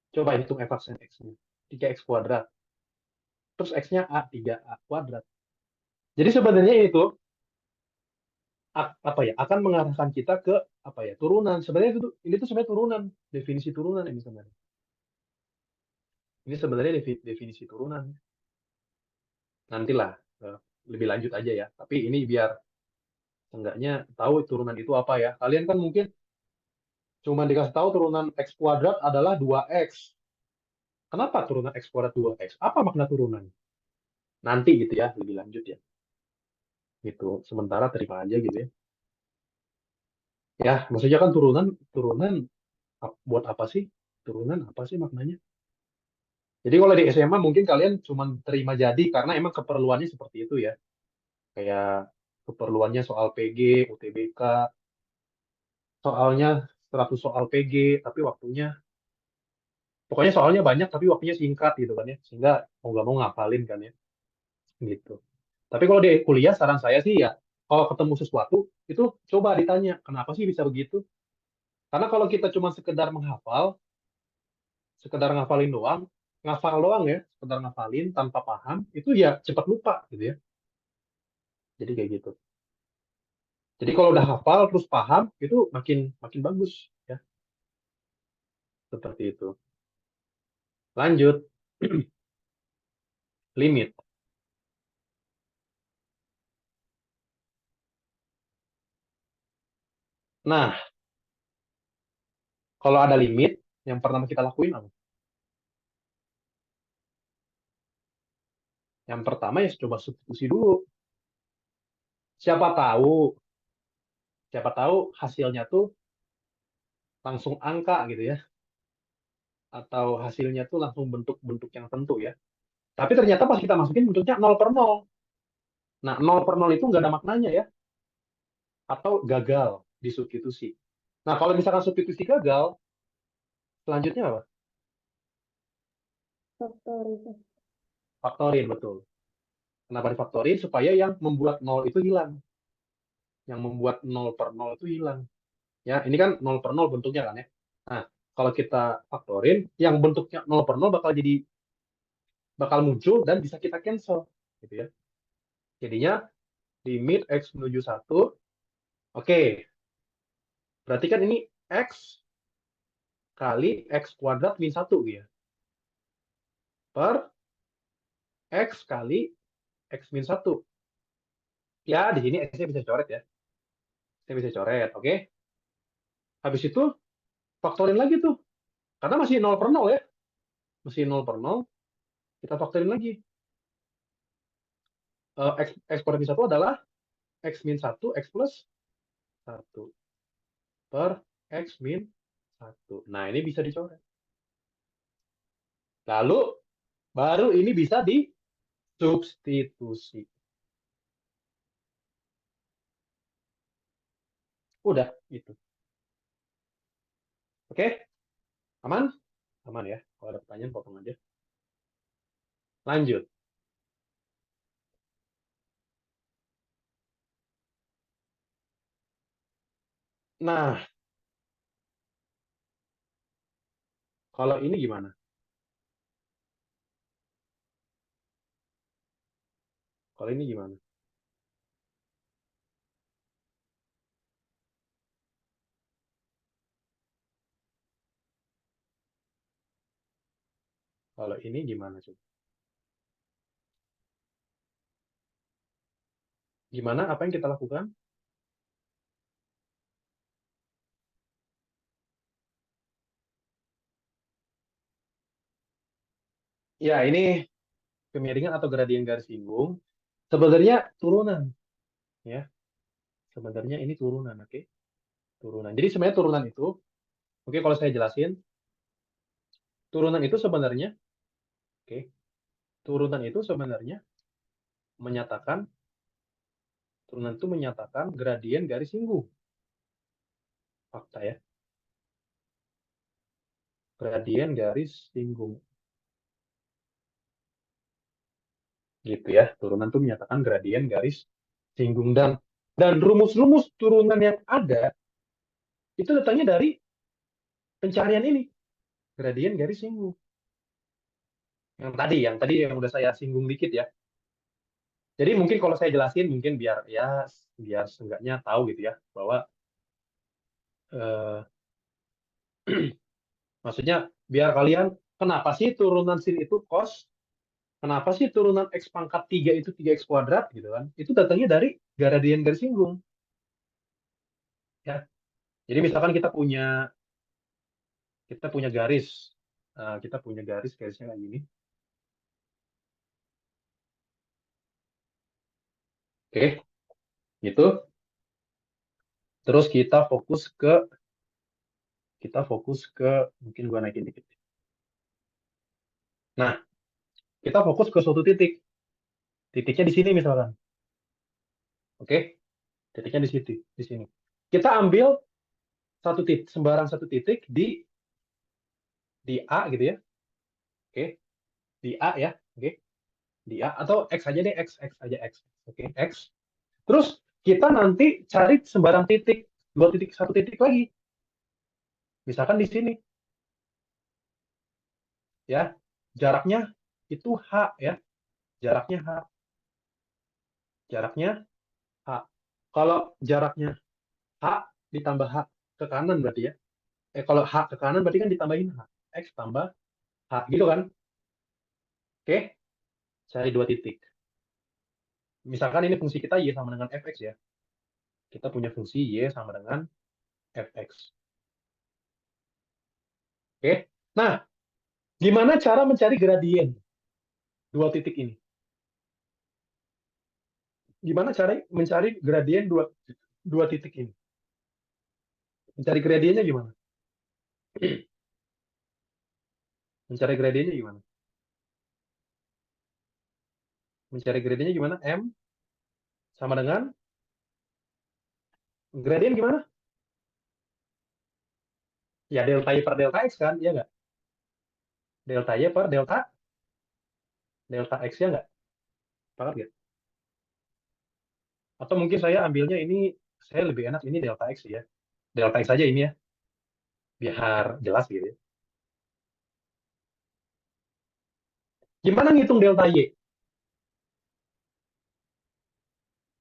S1: Coba hitung F aksen X-nya. 3X kuadrat. Terus X-nya A, 3A kuadrat. Jadi sebenarnya itu apa ya, akan mengarahkan kita ke apa ya, turunan. Sebenarnya itu ini tuh sebenarnya turunan, definisi turunan ini sebenarnya. Ini sebenarnya definisi turunan. Nantilah lebih lanjut aja ya. Tapi ini biar enggaknya tahu turunan itu apa ya. Kalian kan mungkin cuma dikasih tahu turunan X kuadrat adalah 2X. Kenapa turunan X kuadrat 2X? Apa makna turunan? Nanti gitu ya, lebih lanjut ya. Gitu. Sementara terima aja gitu ya. Ya, maksudnya kan turunan, turunan buat apa sih? Turunan apa sih maknanya? Jadi kalau di SMA mungkin kalian cuma terima jadi karena emang keperluannya seperti itu ya. Kayak keperluannya soal PG, UTBK, soalnya 100 soal PG, tapi waktunya, pokoknya soalnya banyak tapi waktunya singkat gitu kan ya. Sehingga mau gak mau ngapalin kan ya. Gitu. Tapi kalau di kuliah saran saya sih ya, kalau ketemu sesuatu, itu coba ditanya, kenapa sih bisa begitu? Karena kalau kita cuma sekedar menghafal, sekedar ngafalin doang, ngafal doang ya, sekedar ngafalin tanpa paham, itu ya cepat lupa gitu ya. Jadi kayak gitu. Jadi kalau udah hafal terus paham, itu makin makin bagus ya, seperti itu. Lanjut, limit. Nah, kalau ada limit, yang pertama kita lakuin apa? Yang pertama ya coba substitusi dulu. Siapa tahu, siapa tahu hasilnya tuh langsung angka gitu ya, atau hasilnya tuh langsung bentuk-bentuk yang tentu ya. Tapi ternyata pas kita masukin bentuknya 0 per 0. Nah, 0 per 0 itu nggak ada maknanya ya, atau gagal di substitusi. Nah, kalau misalkan substitusi gagal, selanjutnya apa?
S3: Faktorisasi.
S1: Faktorin, betul. Kenapa difaktorin? Supaya yang membuat 0 itu hilang. Yang membuat 0 per 0 itu hilang. Ya, ini kan 0 per 0 bentuknya kan ya. Nah, kalau kita faktorin, yang bentuknya 0 per 0 bakal muncul dan bisa kita cancel. Gitu ya. Jadinya limit X menuju 1. Oke, berarti kan ini X kali X kuadrat min 1 ya. Per X kali X min 1. Ya, di sini X-nya bisa coret ya. Saya bisa coret, oke. Habis itu faktorin lagi tuh. Karena masih 0 per 0 ya. Masih 0 per 0, kita faktorin lagi. X kuadrat min 1 adalah X min 1, X plus 1 per X min 1. Nah, ini bisa dicoret. Lalu, baru ini bisa disubstitusi. Udah, itu. Oke? Aman? Aman ya. Kalau ada pertanyaan, potong aja. Lanjut. Nah, kalau ini gimana? Kalau ini gimana? Kalau ini gimana coba? Gimana? Apa yang kita lakukan? Ya, ini kemiringan atau gradien garis singgung. Sebenarnya turunan, ya. Sebenarnya ini turunan, oke? Turunan. Jadi sebenarnya turunan itu, oke, kalau saya jelasin, turunan itu sebenarnya, oke, turunan itu sebenarnya menyatakan, turunan itu menyatakan gradien garis singgung. Fakta ya. Gradien garis singgung. Gitu ya. Turunan itu menyatakan gradien garis singgung. Dan rumus-rumus turunan yang ada, itu datangnya dari pencarian ini. Gradien garis singgung. Yang tadi yang udah saya singgung dikit ya. Jadi mungkin kalau saya jelasin mungkin biar seenggaknya tahu gitu ya bahwa eh, maksudnya biar kalian kenapa sih turunan sin itu cos? Kenapa sih turunan x pangkat 3 itu 3x kuadrat gitu kan? Itu datangnya dari gradien garis singgung ya. Jadi misalkan kita punya garis kita punya garisnya kayak gini. Oke, gitu. Terus kita fokus ke mungkin gua naikin dikit. Nah, kita fokus ke suatu titik. Titiknya di sini misalkan. Oke, titiknya di sini. Kita ambil sembarang satu titik di A gitu ya. Oke, di A ya. Oke, di A atau X aja deh, X aja X. Oke, X. Terus kita nanti cari sembarang titik, dua titik, satu titik lagi. Misalkan di sini ya. Jaraknya itu H ya. Jaraknya H. Jaraknya H. Kalau jaraknya H ditambah H ke kanan berarti ya. Kalau H ke kanan berarti kan ditambahin H. X tambah H gitu kan. Oke, cari dua titik. Misalkan ini fungsi kita Y sama dengan fx ya. Kita punya fungsi Y sama dengan fx. Oke. Nah, gimana cara mencari gradien dua titik ini? Gimana cara mencari gradien dua titik ini? Mencari gradiennya gimana? Mencari gradiennya gimana? Mencari gradiennya gimana? M sama dengan gradien gimana? Ya delta Y per delta X kan, ya nggak? Delta Y per delta X ya nggak? Sepakat nggak? Atau mungkin saya ambilnya ini, saya lebih enak ini delta X ya. Delta X aja ini ya, biar jelas gitu ya. Gimana ngitung delta Y?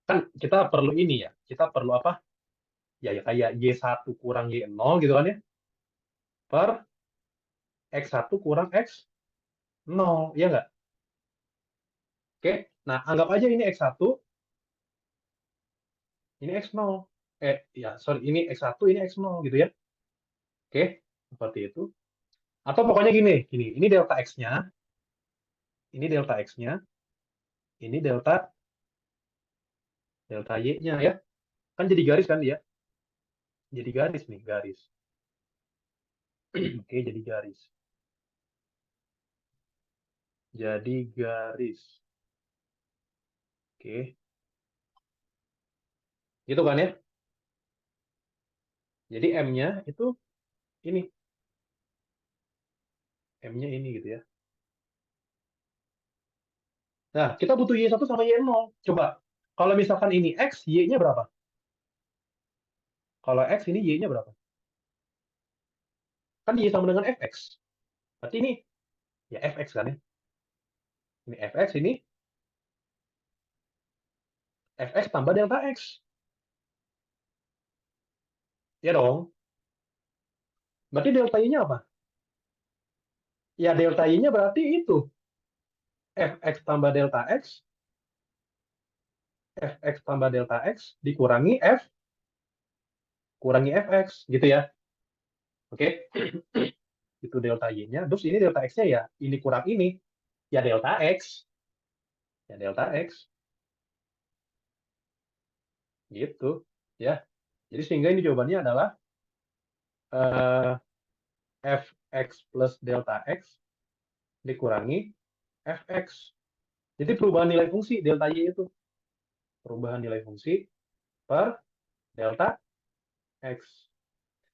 S1: Kan kita perlu ini ya, kita perlu apa? Ya kayak Y1 kurang Y0 gitu kan ya, per X1 kurang X0, ya nggak? Oke, nah anggap aja ini X1, ini X0. Ya, sorry, ini X1, ini X0 gitu ya. Oke, seperti itu. Atau pokoknya gini, ini delta X-nya, ini delta X-nya, ini delta Y-nya ya. Kan jadi garis kan dia? Jadi garis nih, garis. Oke, jadi garis. Jadi garis. Oke, gitu kan ya? Jadi M-nya itu ini. M-nya ini gitu ya. Nah, kita butuh Y1 sama Y0. Coba, kalau misalkan ini X, Y-nya berapa? Kalau X, ini Y-nya berapa? Kan Y sama dengan Fx. Berarti ini, ya Fx kan ya? Ini Fx, ini Fx tambah delta X. Ya dong. Berarti delta Y-nya apa? Ya delta Y-nya berarti itu. Fx tambah delta X fx tambah delta x dikurangi kurangi fx gitu ya. Oke. Itu delta y-nya. Terus ini delta x-nya ya ini kurang ini. Ya delta x. Ya delta x. Gitu. Ya. Jadi sehingga ini jawabannya adalah eh, fx plus delta x dikurangi fx. Jadi perubahan nilai fungsi delta y itu. Perubahan nilai fungsi per delta x.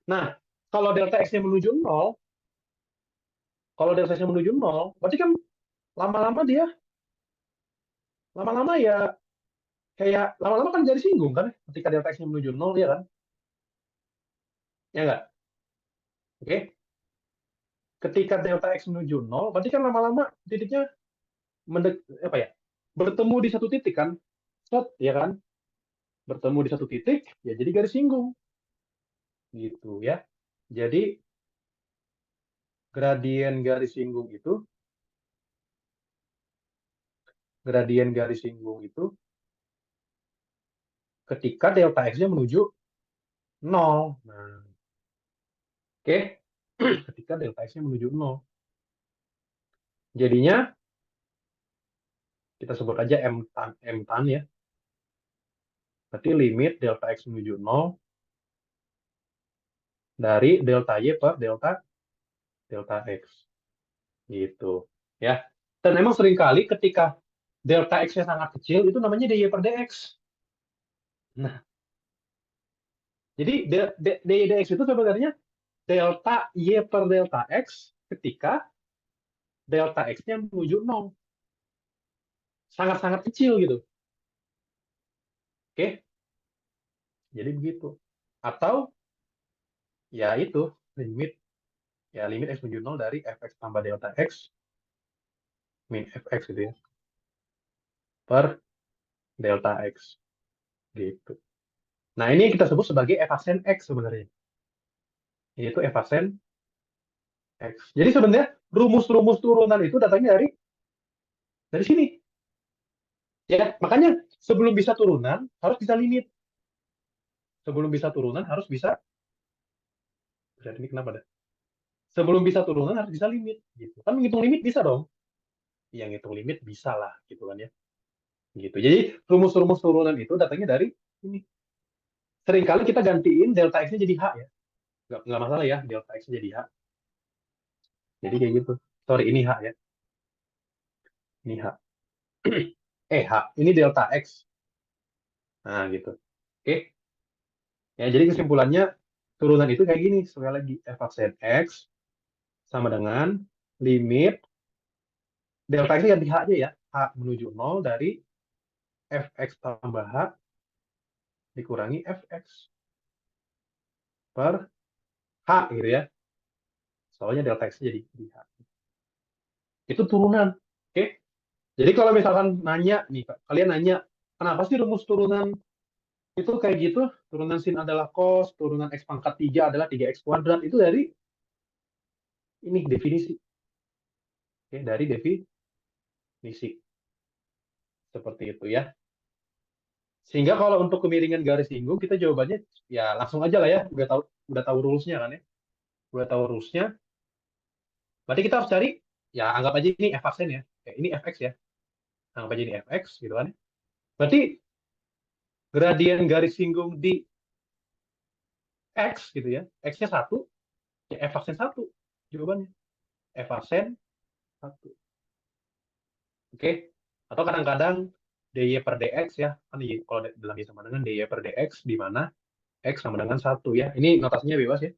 S1: Nah, kalau delta x-nya menuju 0, kalau delta x-nya menuju 0, berarti kan lama-lama dia, lama-lama ya, kayak lama-lama kan jadi singgung kan, ketika delta x-nya menuju 0, ya kan? Ya nggak? Oke. Ketika delta x menuju 0, berarti kan lama-lama titiknya apa ya, bertemu di satu titik kan? Set, ya kan? Bertemu di satu titik, ya jadi garis singgung. Gitu ya. Jadi gradien garis singgung itu, ketika delta x-nya menuju 0. Nah, oke. Ketika delta x-nya menuju 0. Jadinya kita sebut aja M tan ya. Berarti limit delta x menuju 0 dari delta y per delta x. Gitu ya. Dan memang seringkali ketika delta x-nya sangat kecil itu namanya dy per dx. Nah, jadi dy dx itu sebenarnya delta y per delta x ketika delta x-nya menuju 0. Sangat-sangat kecil gitu. Oke? Jadi begitu. Atau ya itu limit limit x menuju 0 dari fx tambah delta x min fx gitu ya per delta x gitu. Nah, ini kita sebut sebagai efacen x sebenarnya. Yaitu efacen x. Jadi sebenarnya rumus-rumus turunan itu datangnya dari sini. Ya, makanya sebelum bisa turunan harus bisa limit. Sebelum bisa turunan harus bisa, ini kenapa dah? Sebelum bisa turunan harus bisa limit gitu. Kan menghitung limit bisa dong. Yang ngitung limit bisa lah gitu kan ya. Gitu. Jadi rumus-rumus turunan itu datangnya dari ini. Seringkali kita gantiin delta x-nya jadi h ya. Nggak masalah ya, delta x-nya jadi h. Jadi kayak gitu. Sorry, ini h ya. Ini h. H. Ini delta x. Nah, gitu. Oke. Ya, jadi kesimpulannya turunan itu kayak gini. Sekali lagi, efacen x sama dengan limit delta x ganti h aja ya. H menuju 0 dari fx tambah h dikurangi fx per h gitu ya. Soalnya delta x jadi h. Itu turunan. Oke. Jadi kalau misalkan nanya nih, kalian nanya, kenapa sih rumus turunan itu kayak gitu? Turunan sin adalah cos, turunan x pangkat 3 adalah 3x kuadrat. Itu dari ini definisi. Oke, dari definisi. Seperti itu ya. Sehingga kalau untuk kemiringan garis singgung kita jawabannya ya langsung aja lah ya, udah tahu rules-nya kan ya. Udah tahu rules-nya. Berarti kita harus cari ya anggap aja ini f-aksen ya. Ini fx ya. Anggap aja ini fx gitu kan. Berarti gradien garis singgung di x gitu ya. X-nya 1, ya f-aksen 1 jawabannya. F-aksen 1. Oke. Atau kadang-kadang dy per dx ya. Kan kalau dalam sama dengan dy per dx di mana x sama dengan 1 ya. Ini notasinya bebas ya.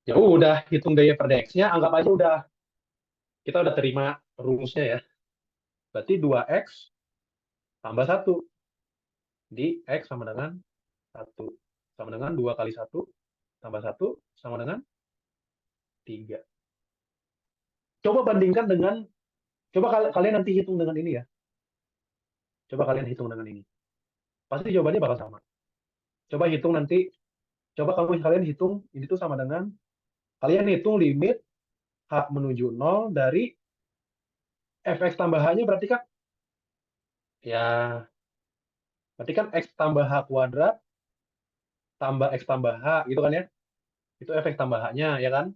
S1: Ya udah hitung dy per dx-nya anggap aja kita udah terima rumusnya ya. Berarti 2x tambah 1 di x sama dengan 1. Sama dengan 2 kali 1 tambah 1 sama dengan 3. Coba bandingkan dengan, coba kalian nanti hitung dengan ini ya. Coba kalian hitung dengan ini. Pasti jawabannya bakal sama. Coba hitung nanti, coba kalian hitung, ini tuh sama dengan, kalian hitung limit h menuju 0 dari fx tambah h-nya berarti kan Ya, berarti kan X tambah H kuadrat tambah X tambah H gitu kan ya. Itu fx tambah H-nya ya kan.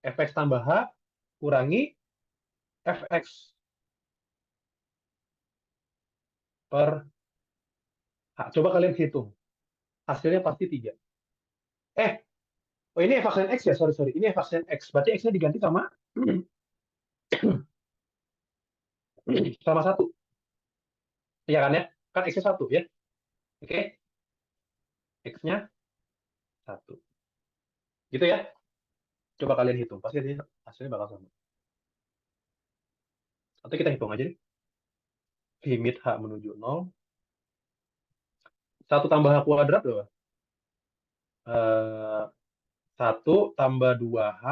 S1: Fx tambah H kurangi Fx per H. Coba kalian hitung. Hasilnya pasti 3. Oh ini Fxn X ya, sorry. Ini Fxn X. Berarti X-nya diganti sama sama 1. Iya kan ya? Kan X-nya 1 ya. Oke. X-nya 1. Gitu ya. Coba kalian hitung. Pasti hasilnya bakal sama. Atau kita hitung aja nih. Limit H menuju 0. 1 tambah H kuadrat berapa? 1 tambah 2H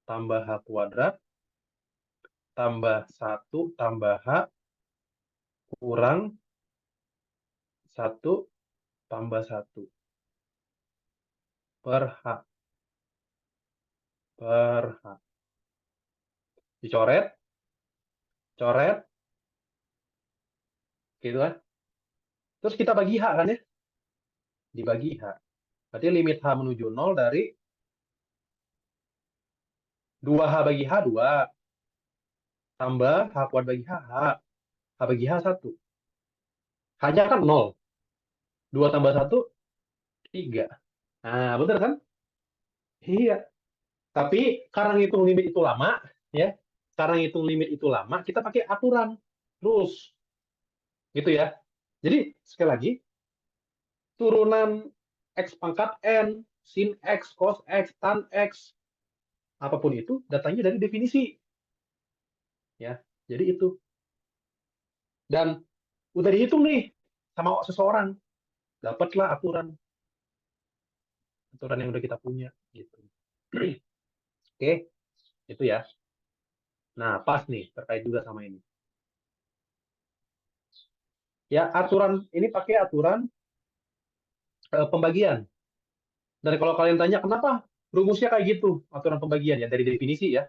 S1: tambah H kuadrat tambah 1 tambah H kurang 1 tambah 1 per H. Dicoret, coret, gitu kan. Terus kita bagi H kan ya. Dibagi H. Berarti limit H menuju 0 dari 2H bagi H 2. Tambah H kuadrat bagi H, H. H bagi H 1. H-nya kan 0. 2 tambah 1, 3. Nah, bener kan? Iya. Tapi karena ngitung limit itu lama, ya. Karena ngitung limit itu lama, kita pakai aturan. Terus. Gitu ya. Jadi, sekali lagi, turunan X pangkat N, sin X, cos X, tan X, apapun itu, datangnya dari definisi. Ya, jadi itu. Dan udah dihitung nih sama seseorang, dapatlah aturan yang udah kita punya gitu. Oke, itu ya. Nah, pas nih terkait juga sama ini. Ya, aturan ini pakai aturan pembagian. Dan kalau kalian tanya kenapa rumusnya kayak gitu, aturan pembagian ya dari definisi ya.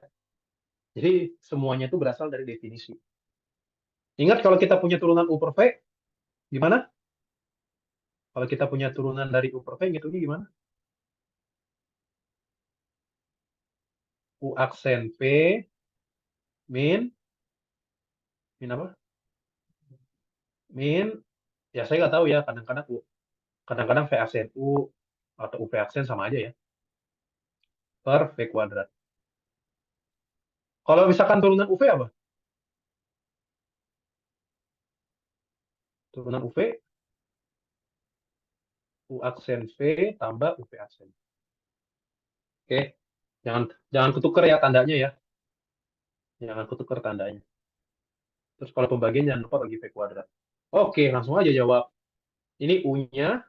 S1: Jadi semuanya itu berasal dari definisi. Ingat kalau kita punya turunan U per V, gimana? Kalau kita punya turunan dari U per V, ngitungnya gimana? U aksen P min apa? Min, ya saya nggak tahu ya, kadang-kadang V aksen U atau UV aksen sama aja ya, per V kuadrat. Kalau misalkan turunan UV apa? Turunan UV, U aksen V tambah UV aksen. Oke, jangan jangan ketuker ya tandanya ya. Jangan ketuker tandanya. Terus kalau pembagian jangan lupa bagi V kuadrat. Oke, langsung aja jawab. Ini U-nya,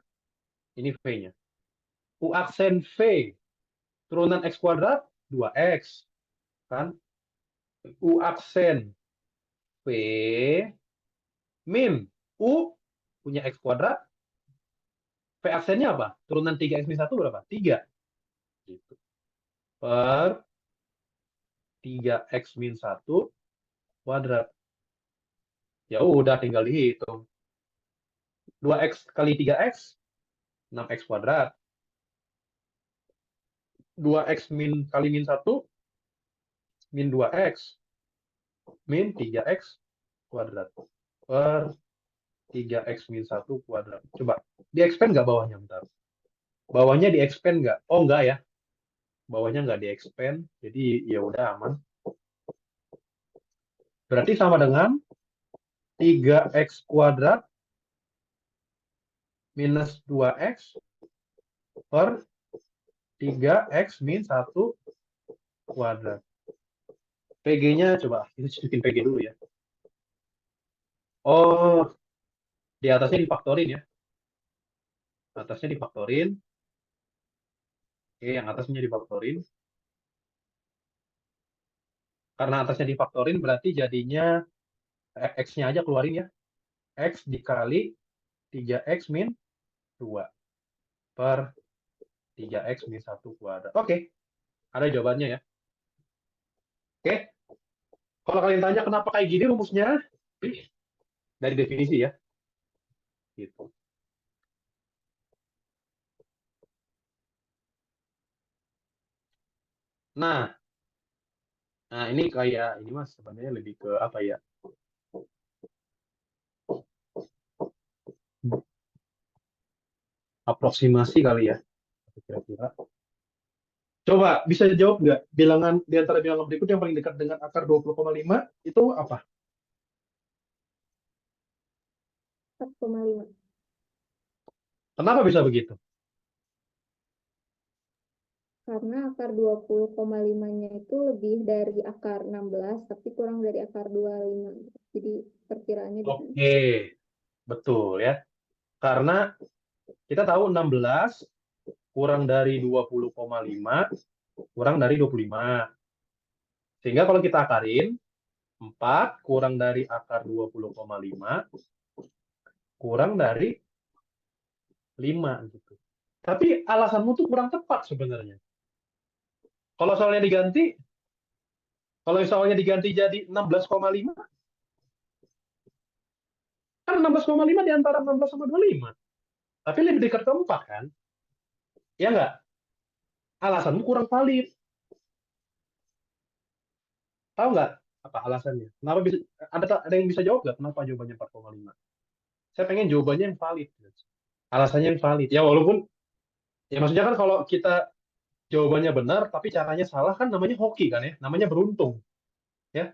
S1: ini V-nya. U aksen V, turunan X kuadrat, 2X. Kan? U aksen V min U punya X kuadrat. V aksennya apa? Turunan 3X min 1 berapa? 3. Gitu. Per 3X min 1 kuadrat. Ya udah tinggal dihitung. 2X kali 3X, 6X kuadrat. 2X min kali min 1, min 2X, min 3X kuadrat. Per 3X min 1 kuadrat. Coba, di-expand nggak bawahnya? Bentar. Bawahnya di-expand nggak? Oh, nggak ya. Bawahnya nggak di-expand, jadi ya udah aman. Berarti sama dengan 3X kuadrat minus 2X per 3X min 1 kuadrat. PG-nya coba, kita bikin PG dulu ya. Oh, di atasnya difaktorin ya. Atasnya difaktorin. Oke, yang atasnya difaktorin. Karena atasnya difaktorin berarti jadinya X-nya aja keluarin ya. X dikali 3X min 2 per 3X min 1 kuadrat. Oke, ada jawabannya ya. Oke, kalau kalian tanya kenapa kayak gini rumusnya, Dari definisi ya. Gitu. Nah, ini kayak ini mas sebenarnya lebih ke apa ya? Aproksimasi kali ya, kira-kira. Coba bisa jawab nggak bilangan di antara bilangan berikut yang paling dekat dengan akar 20,5 itu apa?
S3: 4,5.
S1: Kenapa bisa begitu?
S3: Karena akar 20,5-nya itu lebih dari akar 16, tapi kurang dari akar 25. Jadi perkiraannya di sana.
S1: Oke, betul ya. Karena kita tahu 16 kurang dari 20,5 kurang dari 25. Sehingga kalau kita akarin, 4 kurang dari akar 20,5 kurang dari 5 gitu. Tapi alasanmu tuh kurang tepat sebenarnya. Kalau soalnya diganti, kalau misalnya diganti jadi 16,5, kan 16,5 di antara 16 sama 25. Tapi lebih dekat ke 4 kan? Ya nggak? Alasanmu kurang valid. Tahu nggak apa alasannya? Kenapa bisa ada yang bisa jawab nggak kenapa jawabannya 4,5? Saya pengen jawabannya yang valid. Alasannya yang valid. Ya walaupun ya maksudnya kan kalau kita jawabannya benar tapi caranya salah kan namanya hoki kan ya, namanya beruntung. Ya.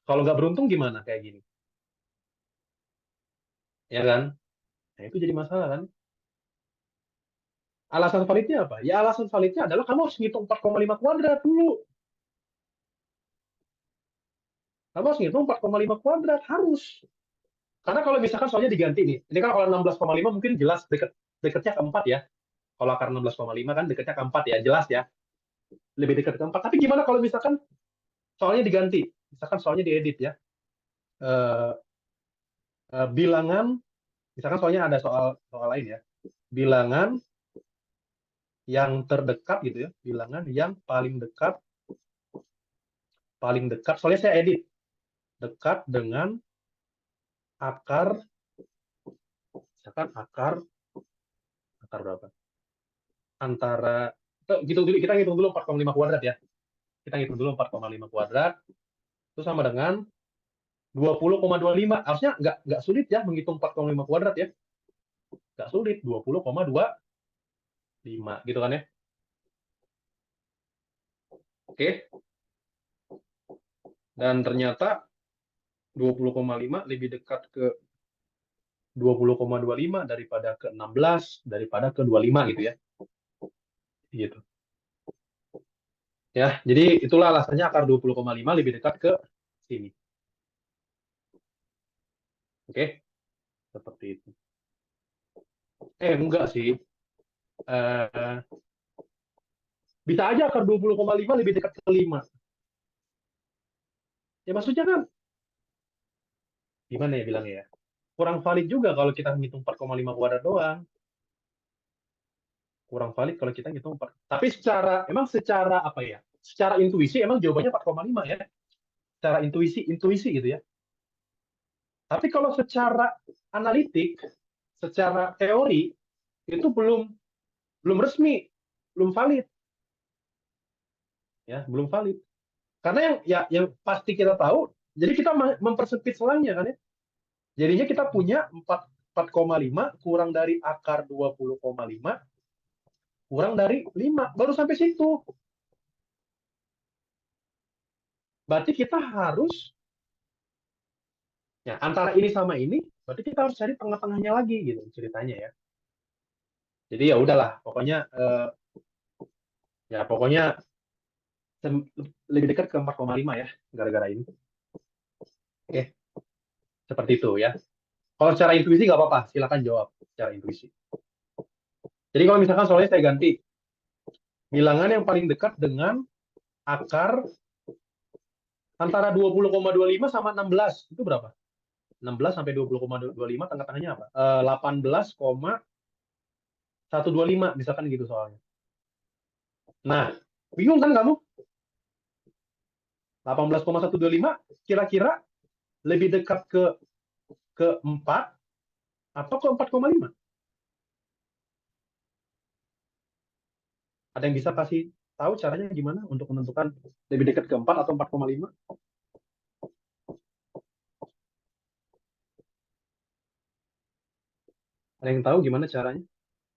S1: Kalau nggak beruntung gimana kayak gini? Ya kan? Nah, itu jadi masalah kan? Alasan validnya apa? Ya alasan validnya adalah kamu harus ngitung 4,5 kuadrat dulu. Kamu harus ngitung 4,5 kuadrat, harus. Karena kalau misalkan soalnya diganti nih, ini kan kalau 16,5 mungkin jelas deketnya ke 4 ya. Kalau akar 16,5 kan deketnya ke 4 ya, jelas ya. Lebih dekat ke 4. Tapi gimana kalau misalkan soalnya diganti? Misalkan soalnya diedit ya. Eh, Bilangan, misalkan soalnya ada soal lain ya. Bilangan yang terdekat gitu ya. Bilangan yang paling dekat. Soalnya saya edit. Dekat dengan akar, misalkan akar berapa? Antara, gitu dulu, kita hitung dulu 4,5 kuadrat ya. Kita hitung dulu 4,5 kuadrat. Itu sama dengan 20,25. Harusnya nggak sulit ya menghitung 4,5 kuadrat ya. Nggak sulit, 20,25 gitu kan ya. Oke. Dan ternyata 20,5 lebih dekat ke 20,25 daripada ke 16, daripada ke 25 gitu ya. Gitu. Ya, jadi itulah alasannya akar 20,5 lebih dekat ke sini. Oke, seperti itu. Enggak sih. Eh, Bisa aja akar 20,5 lebih dekat ke 5. Ya maksudnya kan, gimana ya bilangnya ya? Kurang valid juga kalau kita ngitung 4,5 kuadrat doang. Kurang valid kalau kita ngitung 4. Tapi secara apa ya? Secara intuisi emang jawabannya 4,5 ya. Secara intuisi gitu ya. Tapi kalau secara analitik, secara teori itu belum resmi, belum valid. Ya, belum valid. Karena yang pasti kita tahu, jadi kita mempersempit selangnya kan ya. Jadinya kita punya 4,5 kurang dari akar 20,5 kurang dari 5. Baru sampai situ. Berarti kita harus ya antara ini sama ini, berarti kita harus cari tengah-tengahnya lagi gitu ceritanya ya. Jadi ya udahlah, pokoknya lebih dekat ke 4,5 ya gara-gara ini. Oke, seperti itu ya. Kalau secara intuisi nggak apa-apa, silakan jawab secara intuisi. Jadi kalau misalkan soalnya saya ganti, bilangan yang paling dekat dengan akar antara 20,25 sama 16, itu berapa? 16 sampai 20,25 tengah-tengahnya apa? 18,125 misalkan gitu soalnya. Nah, bingung kan kamu? 18,125 kira-kira lebih dekat ke ke 4 atau ke 4,5? Ada yang bisa kasih tahu caranya gimana untuk menentukan lebih dekat ke 4 atau 4,5? Ada yang tahu gimana caranya?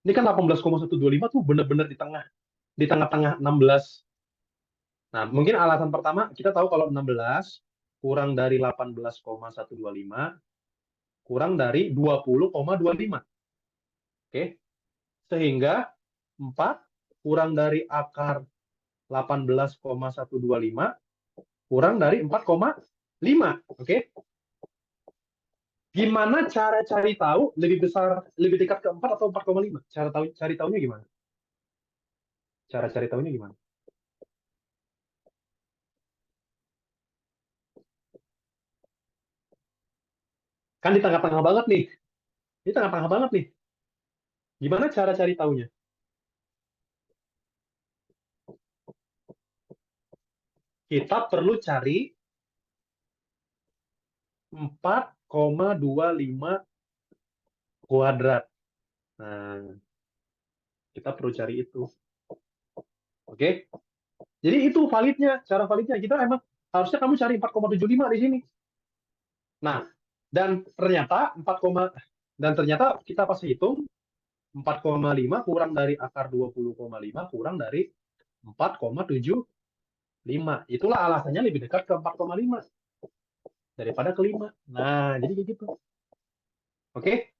S1: Ini kan 18,125 tuh benar-benar di tengah-tengah 16. Nah, mungkin alasan pertama kita tahu kalau 16 kurang dari 18,125 kurang dari 20,25. Oke. Sehingga 4 kurang dari akar 18,125 kurang dari 4,5. Oke. Gimana cara cari tahu lebih besar, lebih dekat ke 4 atau 4,5? Cari tahunya gimana? Cara cari tahunya gimana? Kan di tengah-tengah banget nih. Di tengah-tengah banget nih. Gimana cara cari tahunya? Kita perlu cari 4,25 kuadrat. Nah, kita perlu cari itu. Oke? Jadi itu validnya, cara validnya. Kita emang harusnya kamu cari 4,75 di sini. Nah, dan ternyata kita pas hitung 4,5 kurang dari akar 20,5 kurang dari 4,75. Itulah alasannya lebih dekat ke 4,5 daripada ke 5. Nah, jadi kayak gitu. Oke?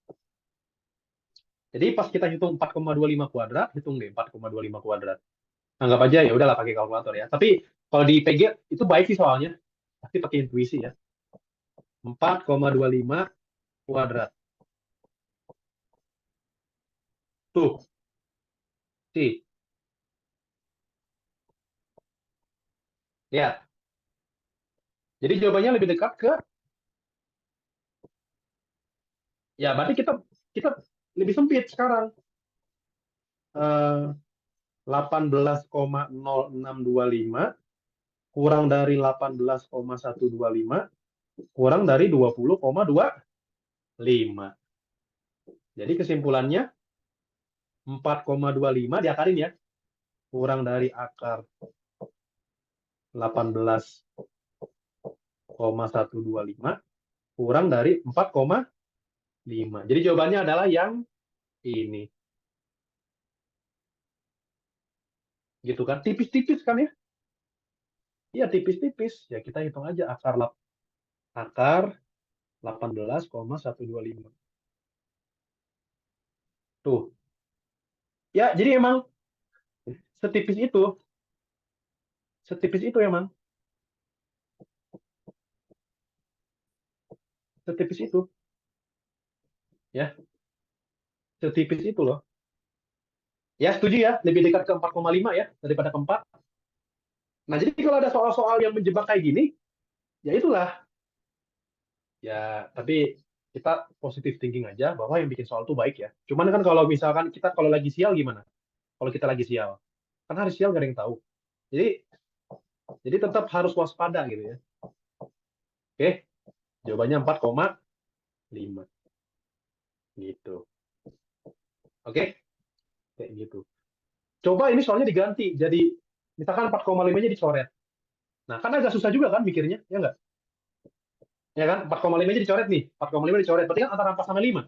S1: Jadi pas kita hitung 4,25 kuadrat, hitung deh 4,25 kuadrat. Anggap aja ya udahlah pakai kalkulator ya. Tapi kalau di PG itu baik sih soalnya. Pasti pakai intuisi ya. 4,25 kuadrat. Tuh, sih. Lihat. Jadi jawabannya lebih dekat ke, ya berarti kita lebih sempit sekarang. 18,0625 kurang dari 18,125 kurang dari 20,25. Jadi kesimpulannya 4,25 diakarin ya. Kurang dari akar 18,125 kurang dari 4,5. Jadi jawabannya adalah yang ini. Gitu kan? Tipis-tipis kan ya? Iya, tipis-tipis. Ya kita hitung aja akar 18,125. Tuh. Ya, jadi emang setipis itu. Setipis itu emang. Setipis itu. Ya, setipis itu loh. Ya, setuju ya. Lebih dekat ke 4,5 ya daripada ke 4. Nah, jadi kalau ada soal-soal yang menjebak kayak gini, ya itulah. Ya, tapi kita positif thinking aja bahwa yang bikin soal itu baik ya. Cuman kan kalau misalkan kita kalau lagi sial gimana? Kalau kita lagi sial. Kan hari sial gak ada yang tahu. Jadi tetap harus waspada gitu ya. Oke, jawabannya 4,5 gitu. Oke, kayak gitu. Coba ini soalnya diganti jadi misalkan 4,5-nya dicoret. Nah, kan agak susah juga kan mikirnya, ya enggak? Ya kan? 4,5-nya dicoret nih. 4,5 dicoret. Berarti kan antara 4 sama 5.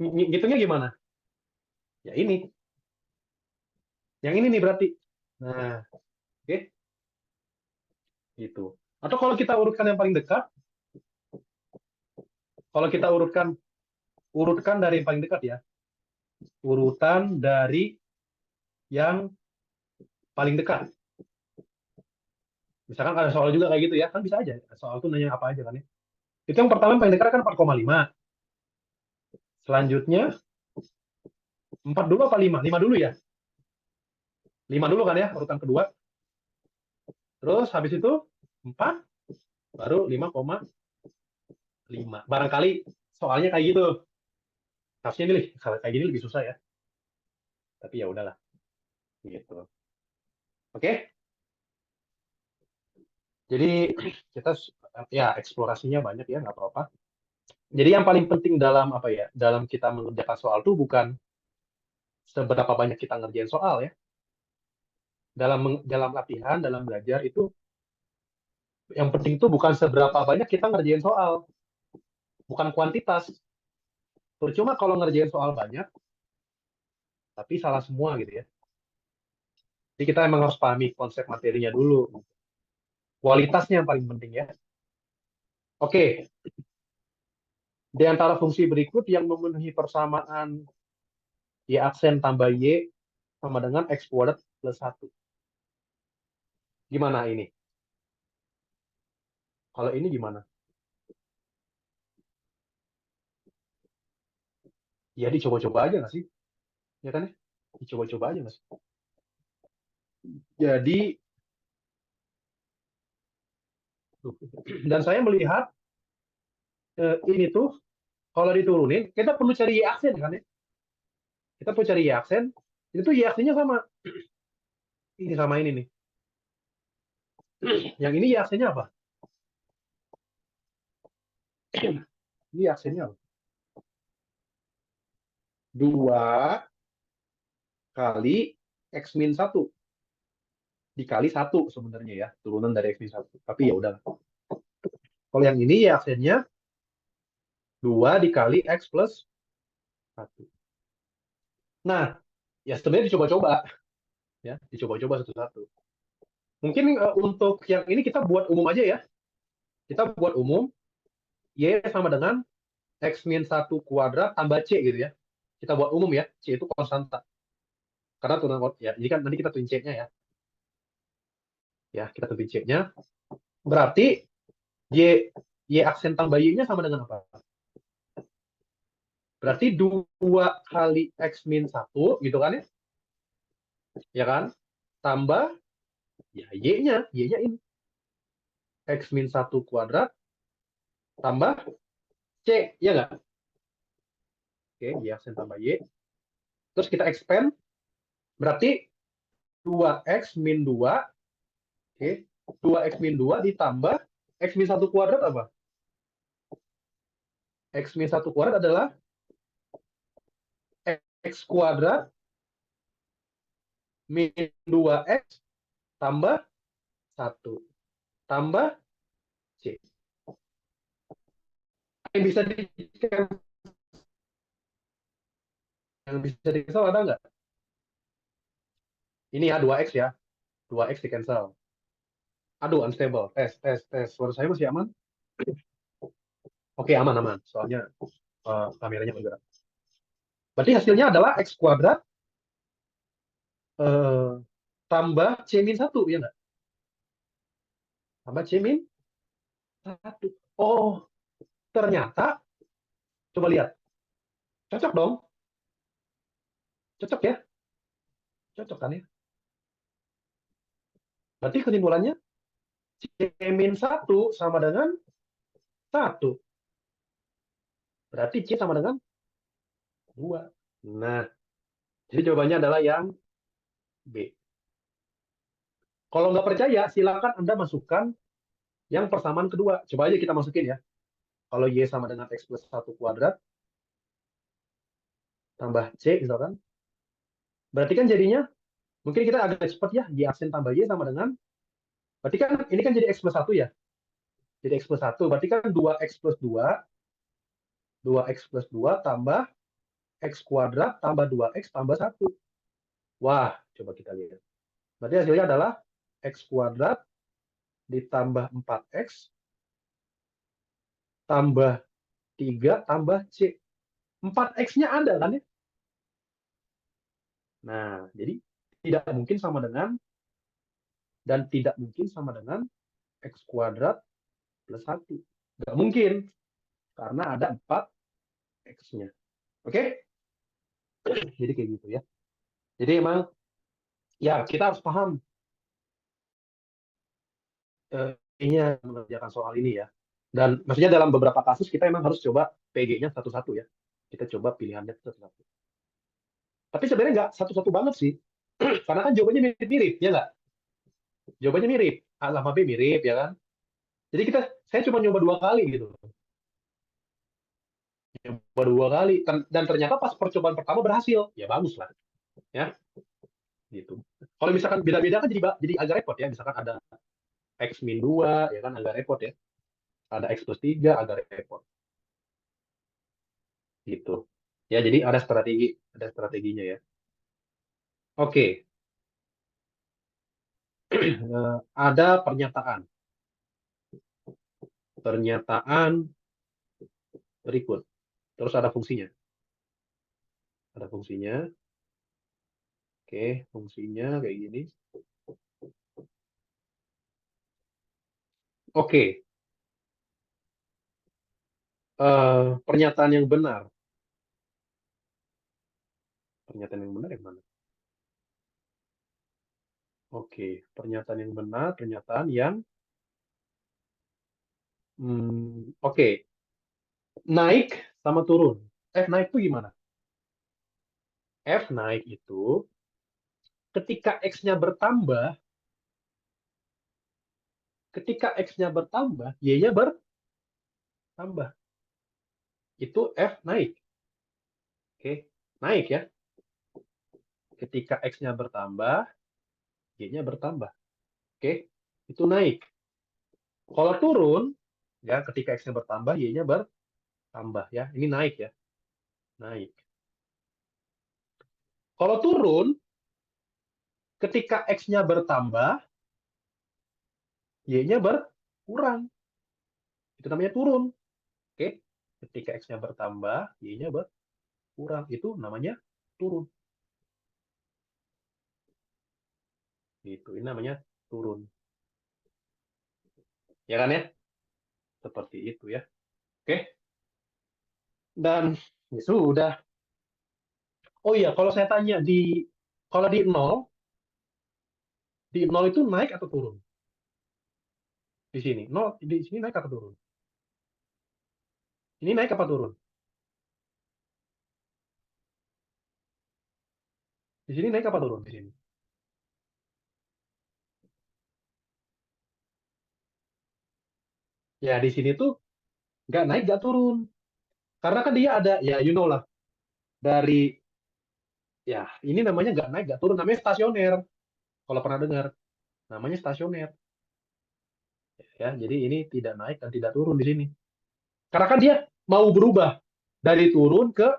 S1: Ngitungnya gimana? Ya ini. Yang ini nih berarti. Nah, oke. Gitu. Atau kalau kita urutkan yang paling dekat, kalau kita urutkan dari yang paling dekat ya. Urutan dari yang paling dekat. Misalkan ada soal juga kayak gitu ya, kan bisa aja. Soal itu nanya apa aja kan ya. Itu yang pertama yang paling dekat kan 4,5. Selanjutnya 4 dulu apa 5? 5 dulu ya? 5 dulu kan ya, urutan kedua. Terus habis itu 4, baru 5,5. Barangkali soalnya kayak gitu. Harusnya ini kayak gini lebih susah ya. Tapi ya udahlah. Gitu. Oke? Jadi kita ya eksplorasinya banyak ya, nggak apa-apa. Jadi yang paling penting dalam apa ya, dalam kita mengerjakan soal tuh bukan seberapa banyak kita ngerjain soal ya. Dalam latihan, dalam belajar itu yang penting tuh bukan seberapa banyak kita ngerjain soal, bukan kuantitas. Percuma kalau ngerjain soal banyak, tapi salah semua gitu ya. Jadi kita emang harus pahami konsep materinya dulu. Kualitasnya yang paling penting ya. Oke, di antara fungsi berikut yang memenuhi persamaan Y aksen tambah Y sama dengan X kuadrat plus 1. Gimana ini? Kalau ini gimana? Ya dicoba-coba aja nggak sih? Ya kan ya? Dicoba-coba aja nggak sih? Jadi, dan saya melihat ini tuh, kalau diturunin, kita perlu cari Y aksen kan ya? Kita perlu cari Y aksen, itu Y aksennya sama. Ini sama ini nih. Yang ini Y aksennya apa? Ini Y aksennya apa? 2 kali X min 1 dikali 1 sebenarnya ya, turunan dari X min 1. Tapi ya udah. Kalau yang ini Y aksennya 2 dikali X plus 1. Nah, ya sebenarnya dicoba-coba. Ya, dicoba-coba satu-satu. Mungkin untuk yang ini kita buat umum aja ya. Kita buat umum, Y sama dengan X min 1 kuadrat tambah C gitu ya. Kita buat umum ya, C itu konstanta. Karena turunan, ya, jadi kan nanti kita tentuin C-nya ya. Ya, kita tentuin C-nya. Berarti Y aksen tambah Y-nya sama dengan apa? Berarti 2 kali X min 1 gitu kan ya. Ya kan? Tambah ya Y-nya ini. X min 1 kuadrat tambah C, ya nggak? Oke, Y aksen tambah Y. Terus kita expand, berarti 2X min 2, oke, 2X min 2 ditambah X min 1 kuadrat apa? X min 1 kuadrat adalah X kuadrat min 2X tambah 1 tambah C. Yang bisa di cancel ada nggak? Ini ya 2X ya. 2X di cancel. Aduh, unstable. Tes. Suara saya masih aman? Oke, aman. Soalnya kameranya bergerak. Berarti hasilnya adalah X kuadrat tambah C min 1, ya nggak? Tambah C min 1. Oh, ternyata, coba lihat. Cocok dong. Cocok ya? Cocok kan ya? Berarti kesimpulannya, C min 1 sama dengan 1. Berarti C sama dengan 2. Nah, jadi jawabannya adalah yang B. Kalau nggak percaya, silakan Anda masukkan yang persamaan kedua. Coba aja kita masukin ya. Kalau Y sama dengan X plus 1 kuadrat, tambah C, misalkan. Berarti kan jadinya, mungkin kita agak cepat ya, Y aksen tambah Y sama dengan, berarti kan ini kan jadi X plus 1 ya. Jadi X plus 1, berarti kan 2X plus 2, 2X plus 2 tambah X kuadrat tambah 2X tambah 1. Wah, coba kita lihat. Berarti hasilnya adalah X kuadrat ditambah 4X tambah 3 tambah C. 4X-nya ada kan ya? Nah, jadi tidak mungkin sama dengan, dan tidak mungkin sama dengan X kuadrat plus 1. Nggak mungkin, karena ada 4X-nya. Oke? Jadi kayak gitu ya. Jadi emang, ya kita harus paham ini mengerjakan soal ini ya. Dan maksudnya dalam beberapa kasus kita emang harus coba PG-nya satu-satu ya. Kita coba pilihannya satu-satu. Tapi sebenarnya nggak satu-satu banget sih. Karena kan jawabannya mirip-mirip, ya nggak? Jawabannya mirip. A sama B mirip, ya kan? Jadi kita Saya cuma nyoba 2 kali gitu. Nyoba 2 kali. Dan ternyata pas percobaan pertama berhasil. Ya bagus lah. Ya, gitu. Kalau misalkan beda-beda kan jadi agak repot ya. Misalkan ada X min 2, ya kan agak repot ya. Ada X plus 3, agak repot. Gitu. Ya, jadi ada strateginya ya. Oke. Ada pernyataan berikut. Terus ada fungsinya. Ada fungsinya. Oke, fungsinya kayak gini. Oke. Pernyataan yang benar. Pernyataan yang benar yang mana? Oke, pernyataan yang benar, pernyataan yang oke. Naik sama turun. F naik itu gimana? F naik itu ketika X-nya bertambah, Y-nya bertambah. Itu F naik. Oke, naik ya. Ketika X-nya bertambah, Y-nya bertambah. Oke, itu naik. Kalau turun, ya ketika X-nya bertambah, Y-nya bertambah ya. Ini naik ya. Naik. Kalau turun, ketika X-nya bertambah, Y-nya berkurang. Itu namanya turun. Oke. Ketika X-nya bertambah, Y-nya berkurang. Itu namanya turun. Gitu. Ini namanya turun. Ya kan ya? Seperti itu ya. Oke. Dan ya sudah. Oh iya, kalau saya tanya kalau di 0 itu naik atau turun? Di sini. 0 di sini naik atau turun? Ini naik apa turun? Di sini naik apa turun di sini? Ya, di sini tuh nggak naik, nggak turun. Karena kan dia ada, ya you know lah, dari, ya ini namanya nggak naik, nggak turun, namanya stasioner. Kalau pernah dengar, namanya stasioner. Ya, jadi ini tidak naik dan tidak turun di sini. Karena kan dia mau berubah dari turun ke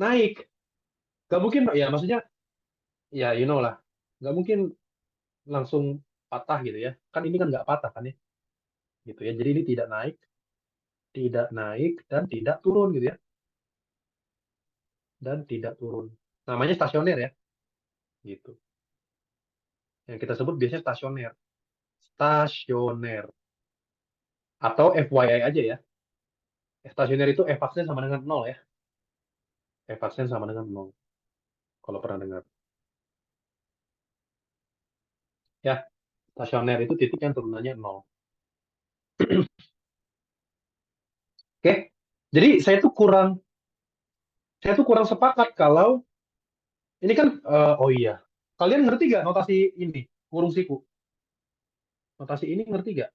S1: naik. Nggak mungkin, ya maksudnya, ya you know lah, nggak mungkin langsung patah gitu ya. Kan ini kan nggak patah kan ya, gitu ya. Jadi ini tidak naik dan tidak turun gitu ya, dan tidak turun. Namanya stasioner ya, gitu. Yang kita sebut biasanya stasioner. Stasioner. Atau FYI aja ya. Stasioner itu F aksen sama dengan 0 ya. F aksen sama dengan 0. Kalau pernah dengar. Ya, stasioner itu titik yang turunannya 0. Oke. Jadi saya tuh kurang sepakat kalau ini kan, oh iya. Kalian ngerti gak notasi ini? Kurung siku. Notasi ini ngerti gak?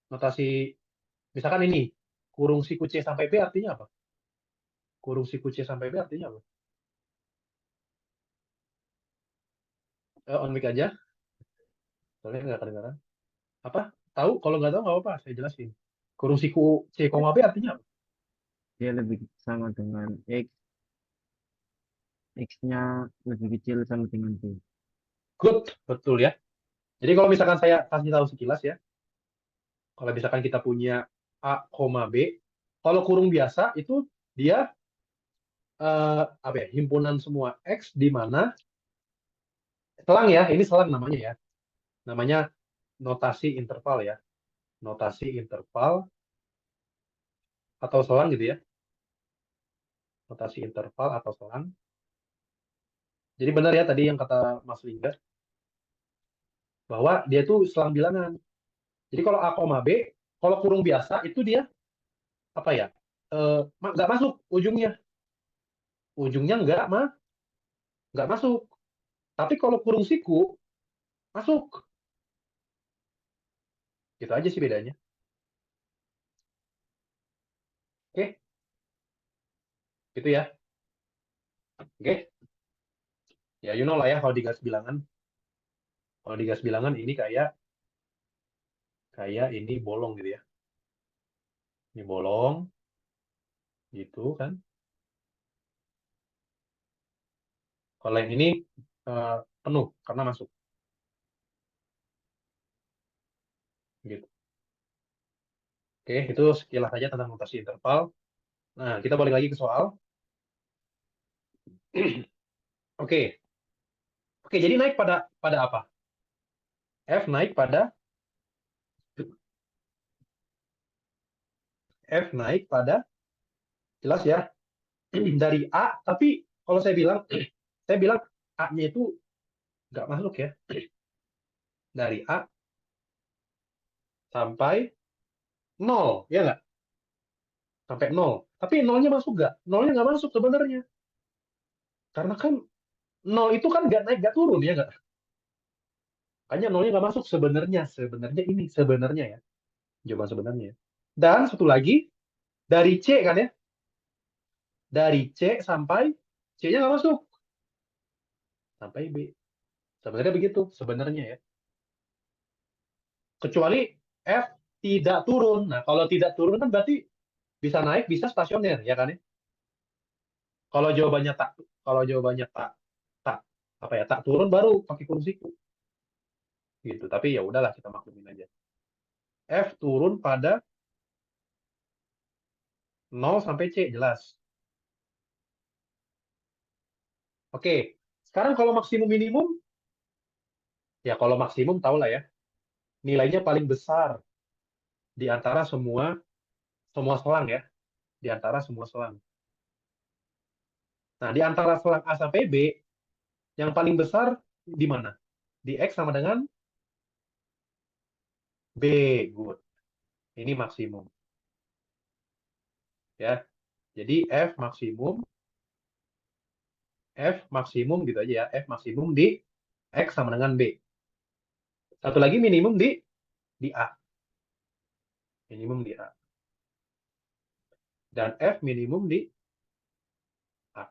S1: Notasi, misalkan ini. Kurung siku C sampai B artinya apa? Kurung siku C sampai B artinya apa? On mic aja. Soalnya nggak kedengaran. Apa? Tahu? Kalau nggak tahu nggak apa-apa. Saya jelasin. Kurung siku C, B artinya apa?
S2: Dia lebih sama dengan X, X-nya lebih kecil sama dengan B.
S1: Good. Betul ya. Jadi kalau misalkan saya kasih tahu sekilas ya. Kalau misalkan kita punya A, B. Kalau kurung biasa itu dia apa ya, himpunan semua X di mana selang ya, ini selang namanya ya. Namanya notasi interval ya. Notasi interval atau selang gitu ya. Notasi interval atau selang. Jadi benar ya tadi yang kata Mas Lingga, bahwa dia tuh selang bilangan. Jadi kalau A, B, kalau kurung biasa itu dia apa ya? Nggak masuk ujungnya. Ujungnya nggak masuk. Tapi kalau kurung siku masuk. Gitu aja sih bedanya. Oke, gitu ya. Oke, ya you know lah ya kalau di garis bilangan. Kalau di garis bilangan ini kayak kayak ini bolong gitu ya. Ini bolong, gitu kan. Kalau yang ini eh, penuh karena masuk, gitu. Oke, itu sekilas saja tentang notasi interval. Nah, kita balik lagi ke soal. Oke, oke. Jadi naik pada pada apa? F naik pada F naik pada jelas ya dari A. Tapi kalau saya bilang A-nya itu nggak masuk ya. Dari A sampai 0, ya nggak? Sampai 0. Tapi nolnya masuk nggak? Nolnya nggak masuk sebenarnya. Karena kan 0 itu kan nggak naik nggak turun ya nggak? Makanya nolnya nggak masuk sebenarnya. Sebenarnya ini sebenarnya ya. Jawaban sebenarnya. Dan satu lagi dari C kan ya. Dari C sampai C-nya nggak masuk. Sampai B. Sebenarnya begitu. Sebenarnya ya. Kecuali F tidak turun. Nah, kalau tidak turun kan berarti bisa naik, bisa stasioner, ya kan ya? Kalau jawabannya tak, kalau jawabannya tak, tak apa ya, tak turun baru pakai kurung siku, gitu. Tapi ya udahlah kita maklumin aja. F turun pada 0 sampai C jelas. Oke, sekarang kalau maksimum minimum, ya kalau maksimum tahu lah ya, nilainya paling besar di antara semua semua selang ya, di antara semua selang. Nah, di antara selang A sampai B, yang paling besar di mana? Di X sama dengan B, good. Ini maksimum ya. Jadi F maksimum gitu aja ya. F maksimum di X sama dengan B. Satu lagi minimum di A. Minimum di A. Dan F minimum di A.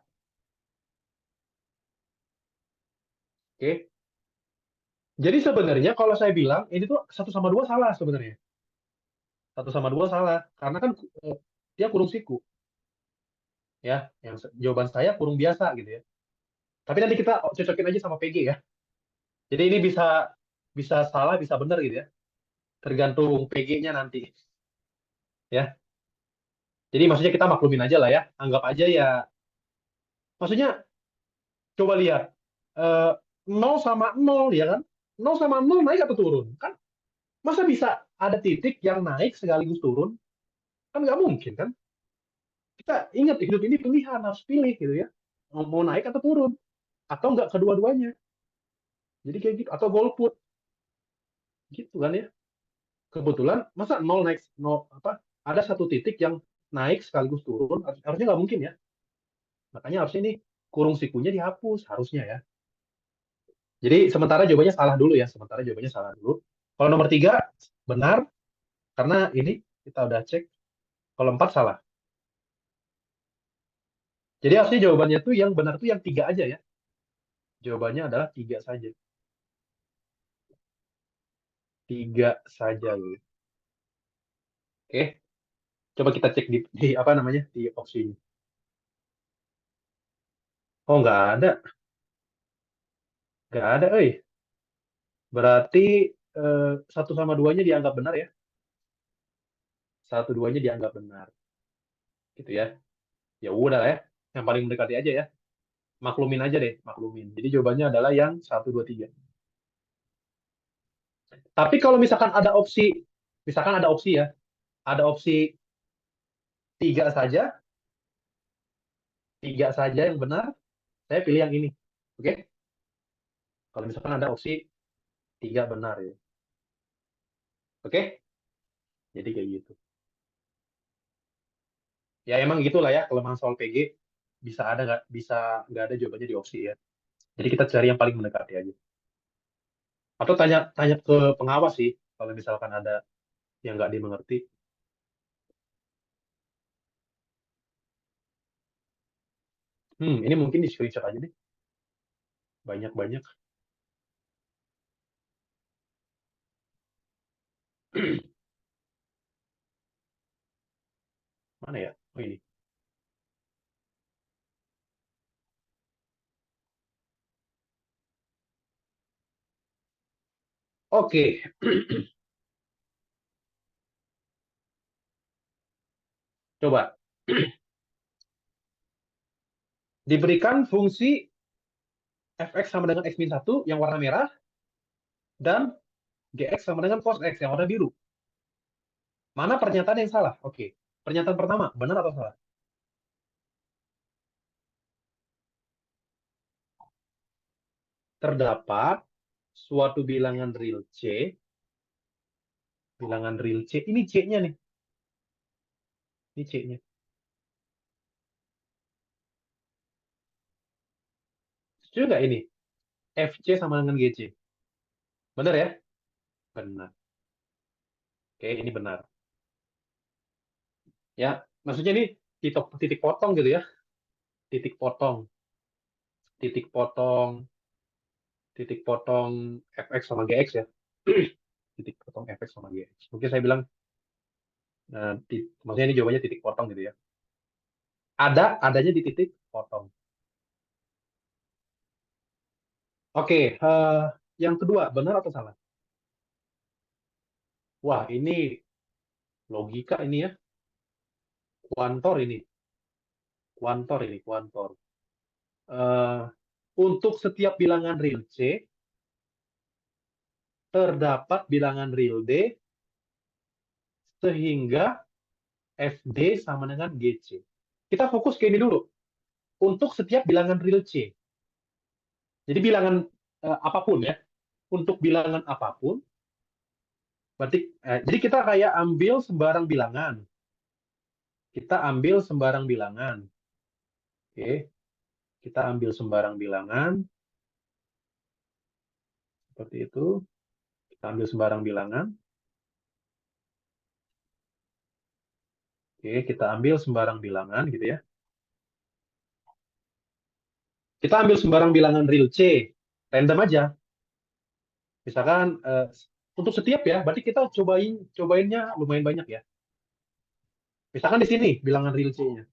S1: Oke. Jadi sebenarnya kalau saya bilang ini tuh 1 sama 2 salah sebenarnya. 1 sama 2 salah. Karena kan dia kurung siku. Ya, yang jawaban saya kurung biasa gitu ya. Tapi nanti kita cocokin aja sama PG ya. Jadi ini bisa bisa salah, bisa benar gitu ya. Tergantung PG-nya nanti. Ya. Jadi maksudnya kita maklumin aja lah ya. Anggap aja ya. Maksudnya coba lihat. Eh, 0 sama 0 ya kan? 0 sama 0 naik atau turun? Kan masa bisa ada titik yang naik sekaligus turun? Kan nggak mungkin kan? Kita ingat hidup ini pilihan, harus pilih gitu ya. Mau naik atau turun. Atau nggak kedua-duanya. Jadi kayak gitu. Atau golput. Gitu kan ya. Kebetulan masa 0 naik, 0, apa, ada satu titik yang naik sekaligus turun. Harusnya nggak mungkin ya. Makanya harusnya ini kurung sikunya dihapus. Harusnya ya. Jadi sementara jawabannya salah dulu ya. Sementara jawabannya salah dulu. Kalau nomor 3 benar karena ini kita udah cek. Kalau 4 salah. Jadi harusnya jawabannya tuh yang benar tuh yang 3 aja ya. Jawabannya adalah 3 saja. 3 saja gitu. Oke. Coba kita cek di apa namanya di opsinya. Oh nggak ada, Berarti 1 sama 2-nya dianggap benar ya. 1 2-nya dianggap benar, gitu ya. Ya udah lah ya. Yang paling mendekati aja ya. Maklumin aja deh, maklumin. Jadi jawabannya adalah yang 1 2 3. Tapi kalau misalkan ada opsi ya, ada opsi 3 saja, 3 saja yang benar, saya pilih yang ini. Oke? Kalau misalkan ada opsi 3 benar ya. Oke? Jadi kayak gitu. Ya emang gitulah ya kelemahan soal PG, bisa nggak ada jawabannya di opsi ya. Jadi kita cari yang paling mendekati aja. Atau tanya tanya ke pengawas sih kalau misalkan ada yang nggak dimengerti. Ini mungkin di screenshot aja deh. Banyak-banyak. Mana ya? Oh ini. Oke. Coba. Diberikan fungsi fx sama dengan x min 1 yang warna merah dan gx sama dengan cos x yang warna biru. Mana pernyataan yang salah? Oke. Pernyataan pertama, benar atau salah? Terdapat suatu bilangan real C. Bilangan real C. Ini C-nya nih. Ini C-nya. Setuju nggak ini? FC sama dengan GC. Benar ya? Benar. Oke, ini benar. Ya, maksudnya ini titik potong gitu ya. Titik potong. Titik potong. Titik potong fx sama gx ya. Titik potong fx sama gx. Mungkin saya bilang, maksudnya ini jawabannya titik potong gitu ya. Adanya di titik potong. Oke, yang kedua, benar atau salah? Wah, ini logika ini ya. Kuantor ini. Kuantor ini, kuantor. Eh, untuk setiap bilangan real C, terdapat bilangan real D, sehingga FD sama dengan GC. Kita fokus ke ini dulu. Untuk setiap bilangan real C. Jadi bilangan apapun ya. Untuk bilangan apapun, berarti jadi kita kayak ambil sembarang bilangan. Kita ambil sembarang bilangan. Oke. Kita ambil sembarang bilangan. Seperti itu. Kita ambil sembarang bilangan. Oke, kita ambil sembarang bilangan gitu ya. Kita ambil sembarang bilangan real C. Random aja. Misalkan untuk setiap ya, berarti kita cobainnya lumayan banyak ya. Misalkan di sini bilangan real C-nya.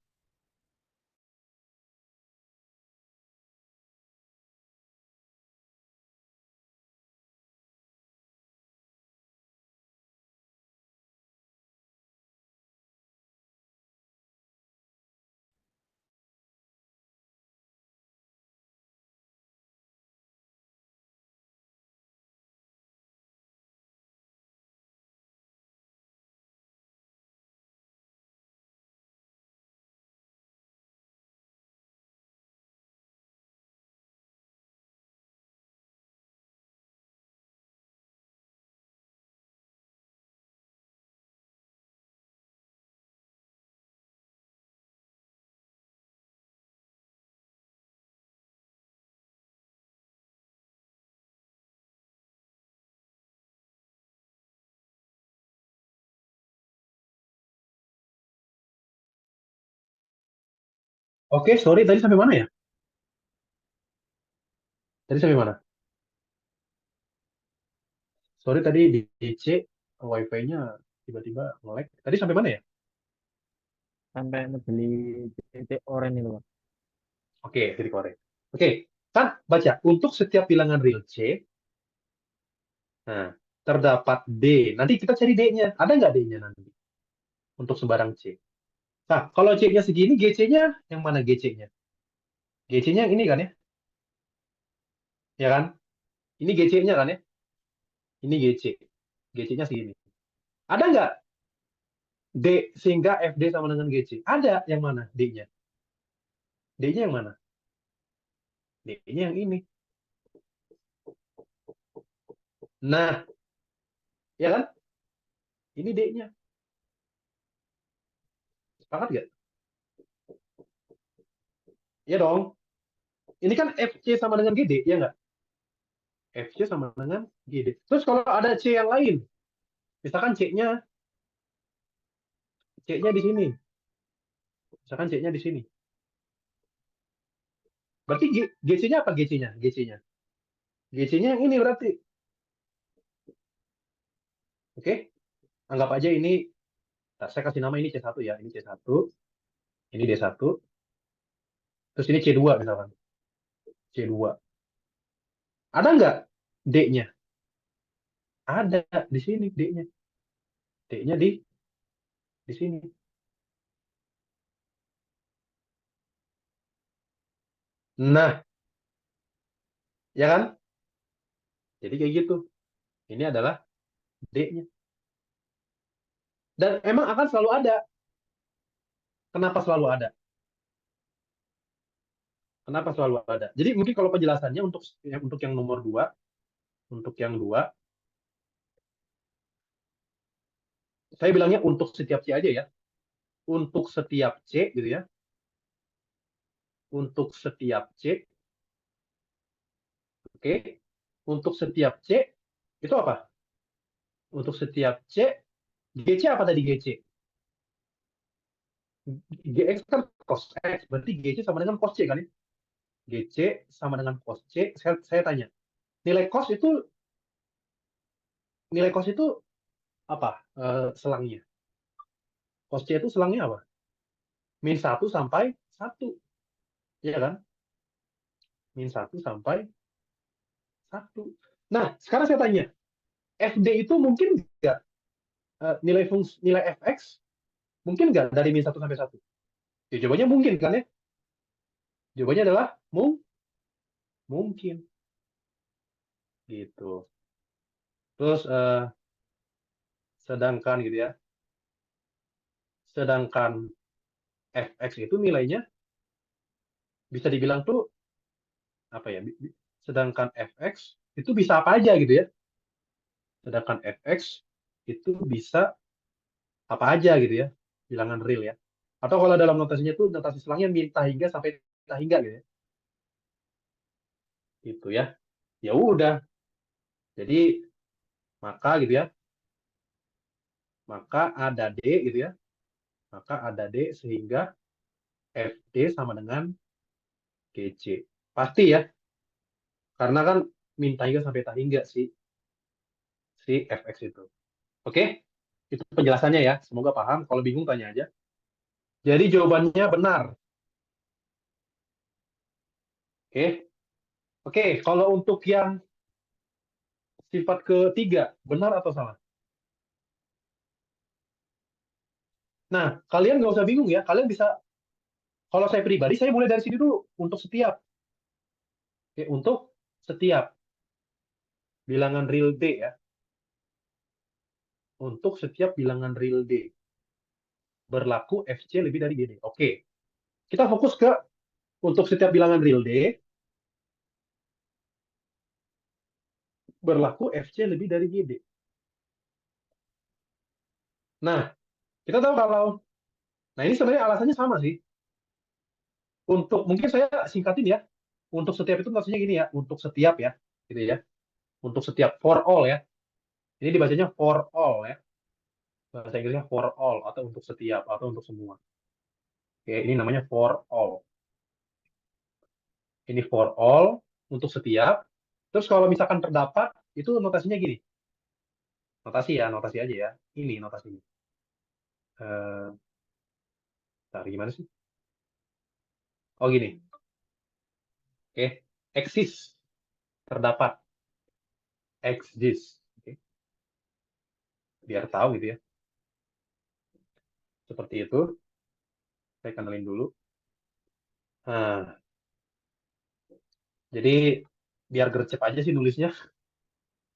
S1: Oke, sorry tadi sampai mana ya? Tadi sampai mana? Sorry tadi di C wifi-nya tiba-tiba nge-lag. Tadi sampai mana ya?
S2: Sampai beli titik oranye itu, Pak.
S1: Oke, titik korek. Oke, kan baca untuk setiap bilangan real C, nah terdapat D. Nanti kita cari D-nya. Ada nggak D-nya nanti untuk sembarang C? Nah, kalau C-nya segini, GC-nya yang mana GC-nya? GC-nya yang ini kan ya? Ya kan? Ini GC-nya kan ya? Ini GC. GC-nya segini. Ada nggak D sehingga FD sama dengan GC? Ada. Yang mana D-nya? D-nya yang mana? D-nya yang ini. Nah, ya kan? Ini D-nya. Sepakat nggak? Ya dong. Ini kan FC sama dengan GD, ya nggak? FC sama dengan GD. Terus kalau ada C yang lain, misalkan C-nya C-nya di sini. Misalkan C-nya di sini. Berarti GC-nya apa GC-nya? GC-nya. GC-nya yang ini berarti. Oke? Anggap aja ini, saya kasih nama ini C1 ya. Ini C1, ini D1, terus ini C2 misalkan. C2. Ada nggak D-nya? Ada di sini D-nya. D-nya di sini. Nah, ya kan? Jadi kayak gitu. Ini adalah D-nya. Dan emang akan selalu ada. Kenapa selalu ada? Kenapa selalu ada? Jadi mungkin kalau penjelasannya untuk yang nomor 2, untuk yang 2, saya bilangnya untuk setiap C aja ya. Untuk setiap C gitu ya. Untuk setiap C, oke. Untuk setiap C itu apa? Untuk setiap C, GC apa tadi GC? GX kan cos X, berarti GC sama dengan cos C kan ya? GC sama dengan cos C. Saya tanya, nilai cos itu apa? Selangnya. Cos C itu selangnya apa? -1 sampai 1. Iya kan? -1 sampai 1. Nah, sekarang saya tanya, FD itu mungkin nggak nilai fx mungkin nggak dari -1 sampai 1? Ya, jawabannya mungkin kan ya? Jawabannya adalah mungkin gitu. Terus sedangkan gitu ya. Sedangkan fx itu nilainya bisa dibilang tuh apa ya? Sedangkan fx itu bisa apa aja gitu ya. Sedangkan fx itu bisa apa aja gitu ya. Bilangan real ya. Atau kalau dalam notasinya tuh notasi selangnya minta hingga sampai tak hingga gitu ya. Gitu ya. Ya udah. Jadi maka gitu ya. Maka ada D gitu ya. Maka ada D sehingga FD sama dengan GC. Pasti ya. Karena kan minta hingga sampai tak hingga si FX itu. Oke? Itu penjelasannya ya. Semoga paham. Kalau bingung tanya aja. Jadi jawabannya benar. Oke? Oke, kalau untuk yang sifat ketiga, benar atau salah? Nah, kalian nggak usah bingung ya. Kalian bisa, kalau saya pribadi, saya mulai dari sini dulu. Untuk setiap. Oke, untuk setiap bilangan real D ya. Untuk setiap bilangan real D. Berlaku FC lebih dari GD. Oke. Kita fokus ke untuk setiap bilangan real D. Berlaku FC lebih dari GD. Nah, kita tahu kalau, nah ini sebenarnya alasannya sama sih. Untuk, mungkin saya singkatin ya. Untuk setiap itu maksudnya gini ya. Untuk setiap ya. Gitu ya. Untuk setiap, for all ya. Ini dibacanya for all ya. Bahasa Inggrisnya for all atau untuk setiap atau untuk semua. Oke, ini namanya for all. Ini for all untuk setiap. Terus kalau misalkan terdapat, itu notasinya gini. Notasi ya, notasi aja ya. Ini notasinya. Bentar, gimana sih? Oh gini. Oke. Exist. Terdapat. Exist. Oke. Biar tahu gitu ya. Seperti itu. Saya kenalin dulu. Nah, jadi biar gercep aja sih nulisnya.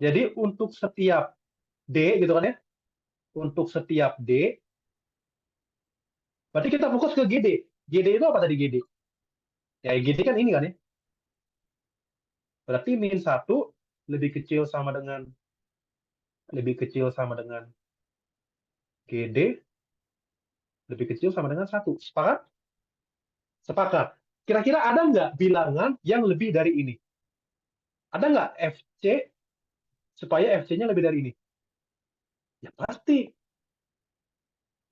S1: Jadi untuk setiap D gitu kan ya. Untuk setiap D, berarti kita fokus ke GD. GD itu apa tadi GD? Ya GD kan ini kan ya. Berarti -1 lebih kecil sama dengan GD lebih kecil sama dengan 1. Sepakat? Sepakat. Kira-kira ada nggak bilangan yang lebih dari ini? Ada nggak FC supaya FC-nya lebih dari ini? Ya pasti.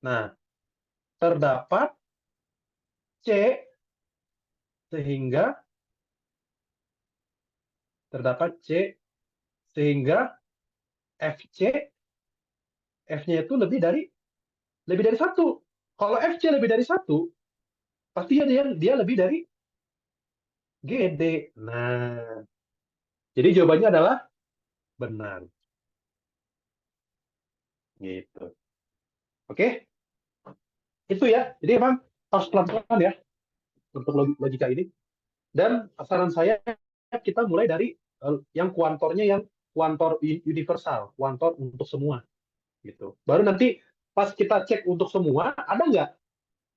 S1: Nah, terdapat C sehingga FC F-nya itu lebih dari satu. Kalau FC lebih dari satu, pasti dia lebih dari GD. Nah, jadi jawabannya adalah benar. Gitu. Oke? Itu ya. Jadi emang harus pelan-pelan ya untuk logika ini. Dan saran saya kita mulai dari yang kuantor universal, kuantor untuk semua gitu. Baru nanti pas kita cek untuk semua, ada nggak?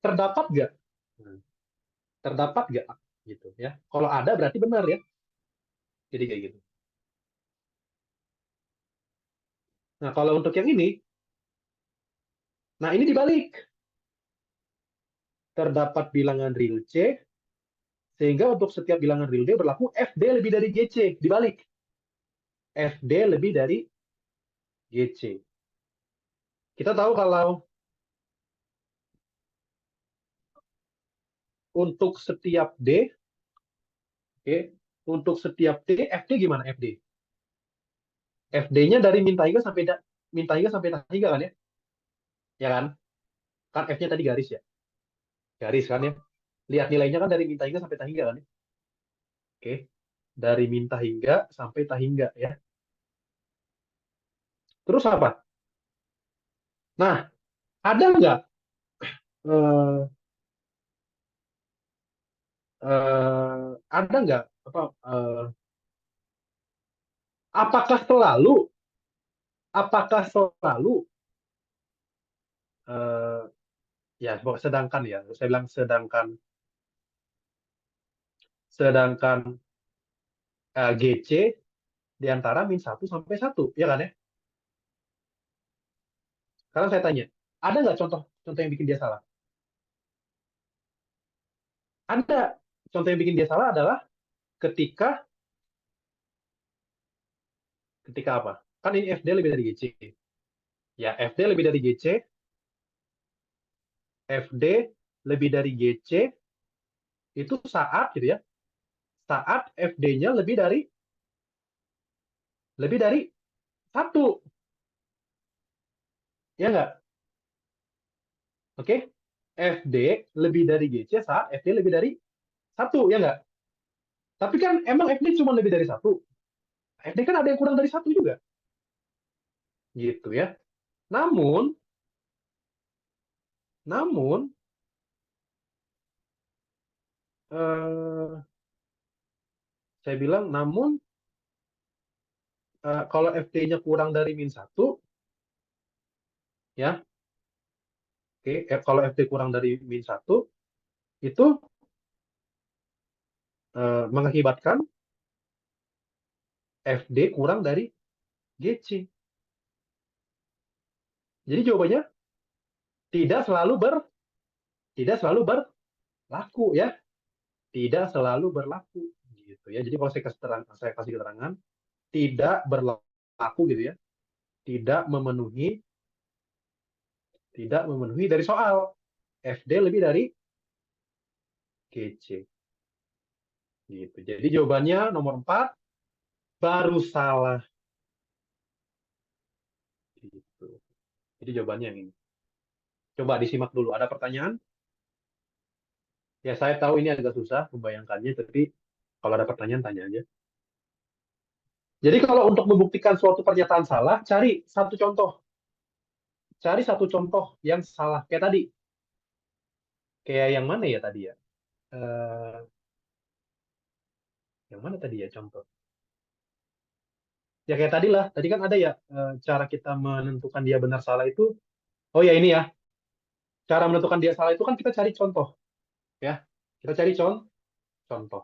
S1: Terdapat nggak? Nah, terdapat nggak? Gitu ya. Kalau ada berarti benar ya. Jadi kayak gitu. Nah, kalau untuk yang ini, nah ini dibalik. Terdapat bilangan real C, sehingga untuk setiap bilangan real D berlaku FD lebih dari GC. Dibalik. FD lebih dari GC. Kita tahu kalau untuk setiap D, oke, untuk setiap D, FD gimana FD? FD-nya dari minta hingga sampai tak hingga kan ya? Ya kan? Kan F-nya tadi garis ya? Garis kan ya? Lihat nilainya kan dari minta hingga sampai tak hingga kan ya? Oke. Dari minta hingga sampai tak hingga ya. Terus apa? Nah, ada nggak eh, ada nggak apa apakah selalu eh, ya sedangkan ya saya bilang sedangkan GC di antara min satu sampai satu ya kan ya? Sekarang saya tanya, ada nggak contoh yang bikin dia salah? Ada. Contoh yang bikin dia salah adalah ketika ketika apa? Kan ini FD lebih dari GC. Ya, FD lebih dari GC, FD lebih dari GC itu saat gitu ya. Saat FD-nya lebih dari satu, ya nggak? Oke? FD lebih dari GC saat FD lebih dari satu, ya nggak? Tapi kan emang FD cuma lebih dari satu. FD kan ada yang kurang dari satu juga, gitu ya. Namun, namun eh, saya bilang, namun kalau FD-nya kurang dari min satu, ya, oke, kalau FD kurang dari min satu, itu mengakibatkan FD kurang dari GC. Jadi jawabannya tidak selalu ber tidak selalu berlaku ya, tidak selalu berlaku gitu ya. Jadi kalau saya kasih keterangan tidak berlaku gitu ya, tidak memenuhi dari soal FD lebih dari GC gitu. Jadi jawabannya nomor 4 baru salah gitu. Jadi jawabannya yang ini. Coba disimak dulu. Ada pertanyaan? Ya saya tahu ini agak susah membayangkannya, tapi kalau ada pertanyaan tanya aja. Jadi kalau untuk membuktikan suatu pernyataan salah, cari satu contoh. Cari satu contoh yang salah. Kayak tadi. Kayak yang mana ya tadi ya? Eh, yang mana tadi ya contoh? Ya kayak tadi lah. Tadi kan ada ya cara kita menentukan dia benar salah itu. Oh ya ini ya. Cara menentukan dia salah itu kan kita cari contoh. Ya. Kita cari contoh.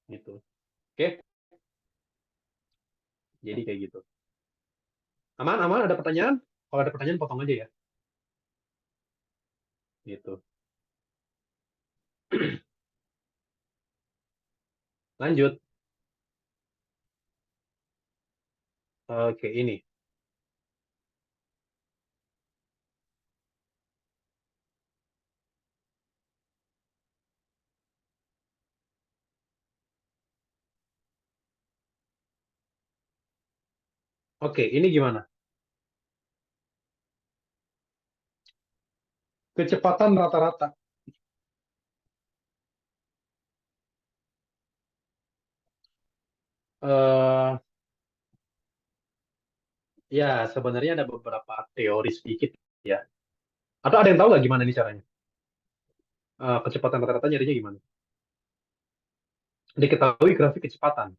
S1: Gitu. Oke. Jadi kayak gitu. Aman, aman. Ada pertanyaan? Kalau ada pertanyaan potong aja ya. Gitu. Lanjut. Oke, ini. Oke, ini gimana? Kecepatan rata-rata. Eh, ya, sebenarnya ada beberapa teori sedikit ya. Atau ada yang tahu nggak gimana nih caranya? Kecepatan rata-rata nyarinya gimana? Diketahui grafik kecepatan.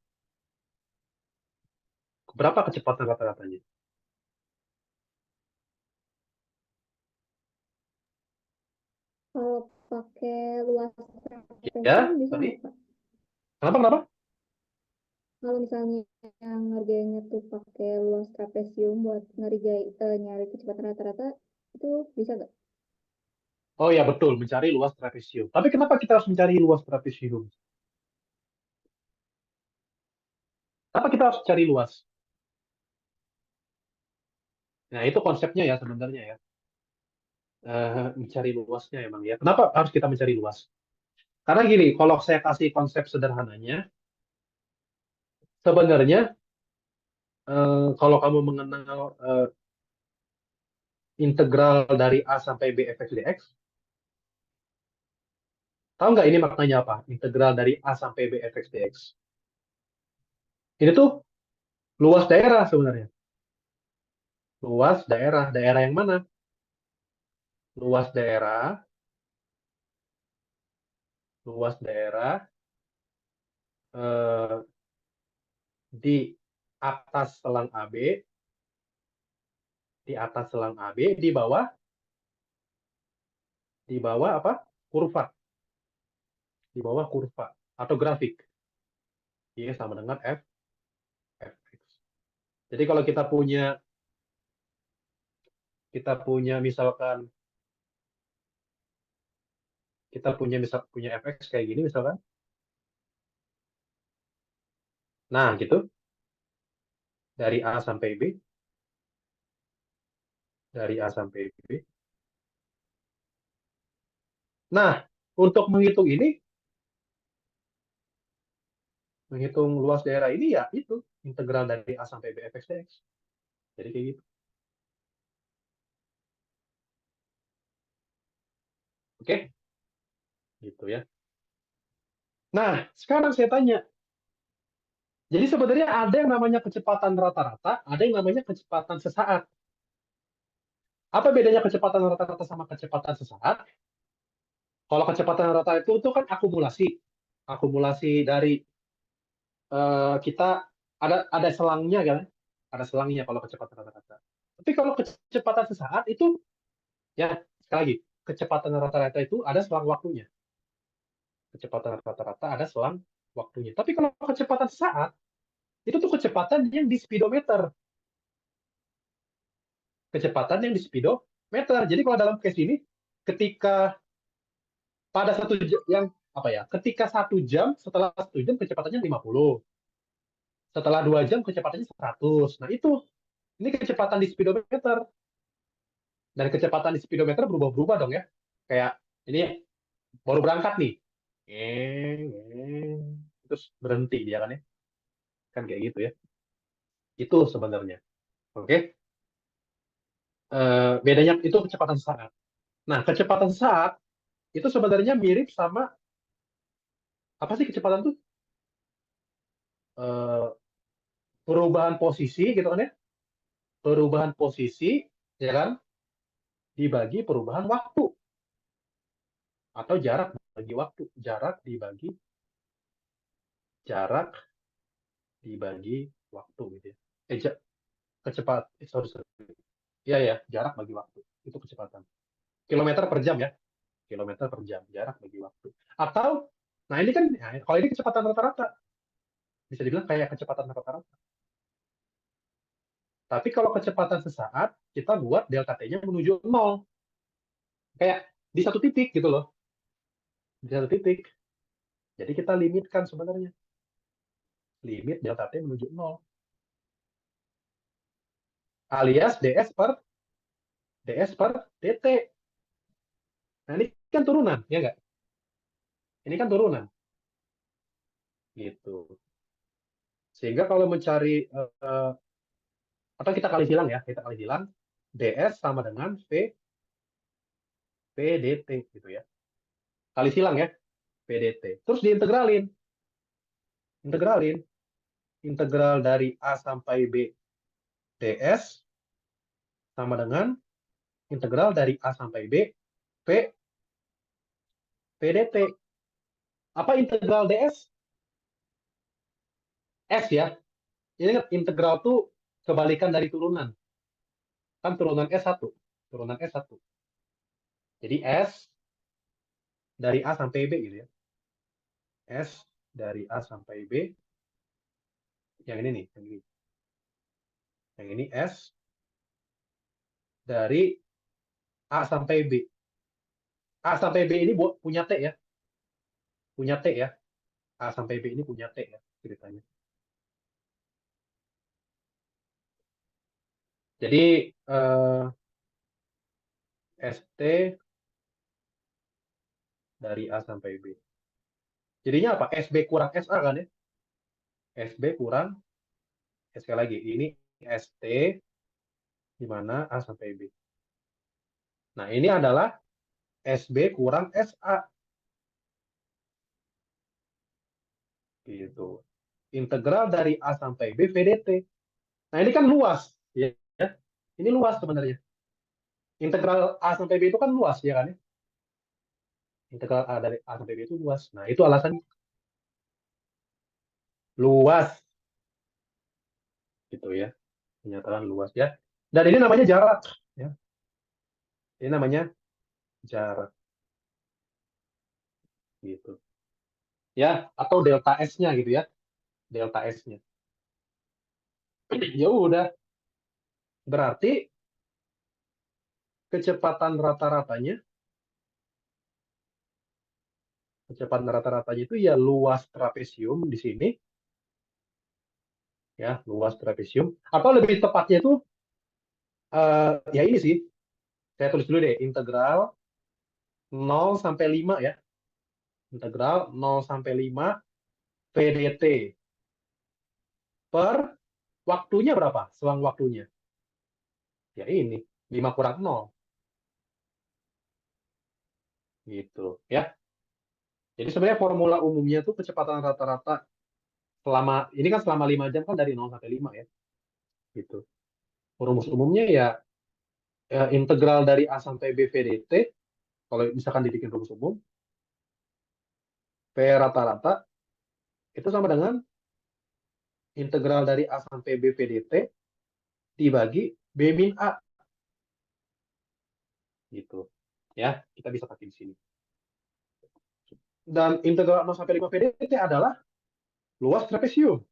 S1: Berapa kecepatan rata-ratanya?
S3: Kalau pakai luas trapesium
S1: Ya,
S3: bisa
S1: tadi.
S3: nggak, Pak?
S1: Kenapa?
S3: Kalau misalnya yang ngerjainnya tuh pakai luas trapesium buat nyari kecepatan rata-rata, itu bisa nggak?
S1: Oh ya, betul. Mencari luas trapesium. Tapi kenapa kita harus mencari luas trapesium? Kenapa kita harus cari luas? Nah, itu konsepnya ya sebenarnya ya. Mencari luasnya emang ya. Kenapa harus kita mencari luas? Karena gini, kalau saya kasih konsep sederhananya, sebenarnya kalau kamu mengenal integral dari A sampai B fx dx, tahu nggak ini maknanya apa? Integral dari A sampai B fx dx. Ini tuh luas daerah sebenarnya. Luas daerah. Daerah yang mana? Luas daerah. Luas daerah eh, di atas selang AB, di atas selang AB, di bawah apa? Kurva, di bawah kurva atau grafik. Y sama dengan fx. Jadi kalau kita punya misalkan punya fx kayak gini misalkan. Nah, gitu. Dari A sampai B, dari A sampai B. Nah, untuk menghitung luas daerah ini ya itu integral dari A sampai B fx dx. Jadi kayak gitu. Oke, gitu ya. Nah, sekarang saya tanya, jadi sebenarnya ada yang namanya kecepatan rata-rata, ada yang namanya kecepatan sesaat. Apa bedanya kecepatan rata-rata sama kecepatan sesaat? Kalau kecepatan rata itu kan akumulasi. Akumulasi dari kita ada selangnya kan? Ada selangnya kalau kecepatan rata-rata. Tapi kalau kecepatan sesaat itu ya sekali lagi, kecepatan rata-rata itu ada selang waktunya. Kecepatan rata-rata ada selang waktunya. Tapi kalau kecepatan sesaat itu tuh kecepatan yang di speedometer. Kecepatan yang di speedometer. Jadi kalau dalam case ini, ketika pada yang apa ya? Ketika 1 jam, setelah 1 jam kecepatannya 50. Setelah 2 jam kecepatannya 100. Nah ini kecepatan di speedometer. Dan kecepatan di speedometer berubah-berubah dong ya. Kayak ini baru berangkat nih. Terus berhenti dia kan ya. Kan kayak gitu ya. Itu sebenarnya. Oke. Bedanya itu kecepatan saat. Nah, kecepatan saat itu sebenarnya mirip sama apa sih kecepatan tuh? Eh, Perubahan posisi gitu kan ya. Perubahan posisi ya kan dibagi perubahan waktu atau jarak dibagi waktu. Jarak dibagi waktu gitu ya. Sorry. Iya ya, jarak bagi waktu. Itu kecepatan. Kilometer per jam ya. Kilometer per jam, jarak bagi waktu. Atau, nah ini kan, nah, kalau ini kecepatan rata-rata. Bisa dibilang kayak kecepatan rata-rata. Tapi kalau kecepatan sesaat, kita buat delta T-nya menuju 0. Kayak di satu titik gitu loh. Di satu titik. Jadi kita limitkan sebenarnya. Limit delta T menuju 0. Alias ds per dt. Nah ini kan turunan, ya nggak? Ini kan turunan. Gitu. Sehingga kalau mencari Atau kita kali silang ya, kita kali silang. DS sama dengan PDT gitu ya. Kali silang ya, PDT. Terus diintegralin. Integralin. Integral dari A sampai B DS sama dengan integral dari A sampai B P PDT. Apa integral DS? S ya. Ini integral tuh kebalikan dari turunan. Kan turunan S1. Turunan S1. Jadi S dari A sampai B gitu ya. S dari A sampai B. Yang ini nih. Yang ini. Yang ini S dari A sampai B. A sampai B ini punya T ya. Punya T ya. A sampai B ini punya T ya ceritanya. Jadi ST dari A sampai B. Jadinya apa? SB kurang SA kan ya? SB kurang, sekali lagi, ini ST di mana A sampai B. Nah, ini adalah SB kurang SA. Gitu. Integral dari A sampai B VDT. Nah, ini kan luas. Ya. Ini luas sebenarnya. Integral A sampai B itu kan luas, ya kan? Ya? Integral A dari A sampai B itu luas. Nah, itu alasan luas. Gitu ya. Kenyataan luas ya. Dan ini namanya jarak. Ya. Ini namanya jarak. Gitu. Ya, atau delta S-nya gitu ya. Delta S-nya. Ya udah, berarti kecepatan rata-ratanya itu ya luas trapesium di sini, ya luas trapesium. Atau lebih tepatnya itu ya ini sih, saya tulis dulu deh, integral 0 sampai 5 ya, integral 0 sampai 5 PDT per waktunya berapa? Selang waktunya. Ya ini, 5 kurang 0. Gitu ya. Jadi sebenarnya formula umumnya tuh kecepatan rata-rata selama, ini kan selama 5 jam kan dari 0 sampai 5 ya. Gitu. Rumus umumnya ya integral dari A sampai B VDT, kalau misalkan dibikin rumus umum, P rata-rata itu sama dengan integral dari A sampai B VDT dibagi B min A. Gitu. Ya, kita bisa pakai di sini. Dan integral 0 sampai 5 VDT adalah luas trapesium.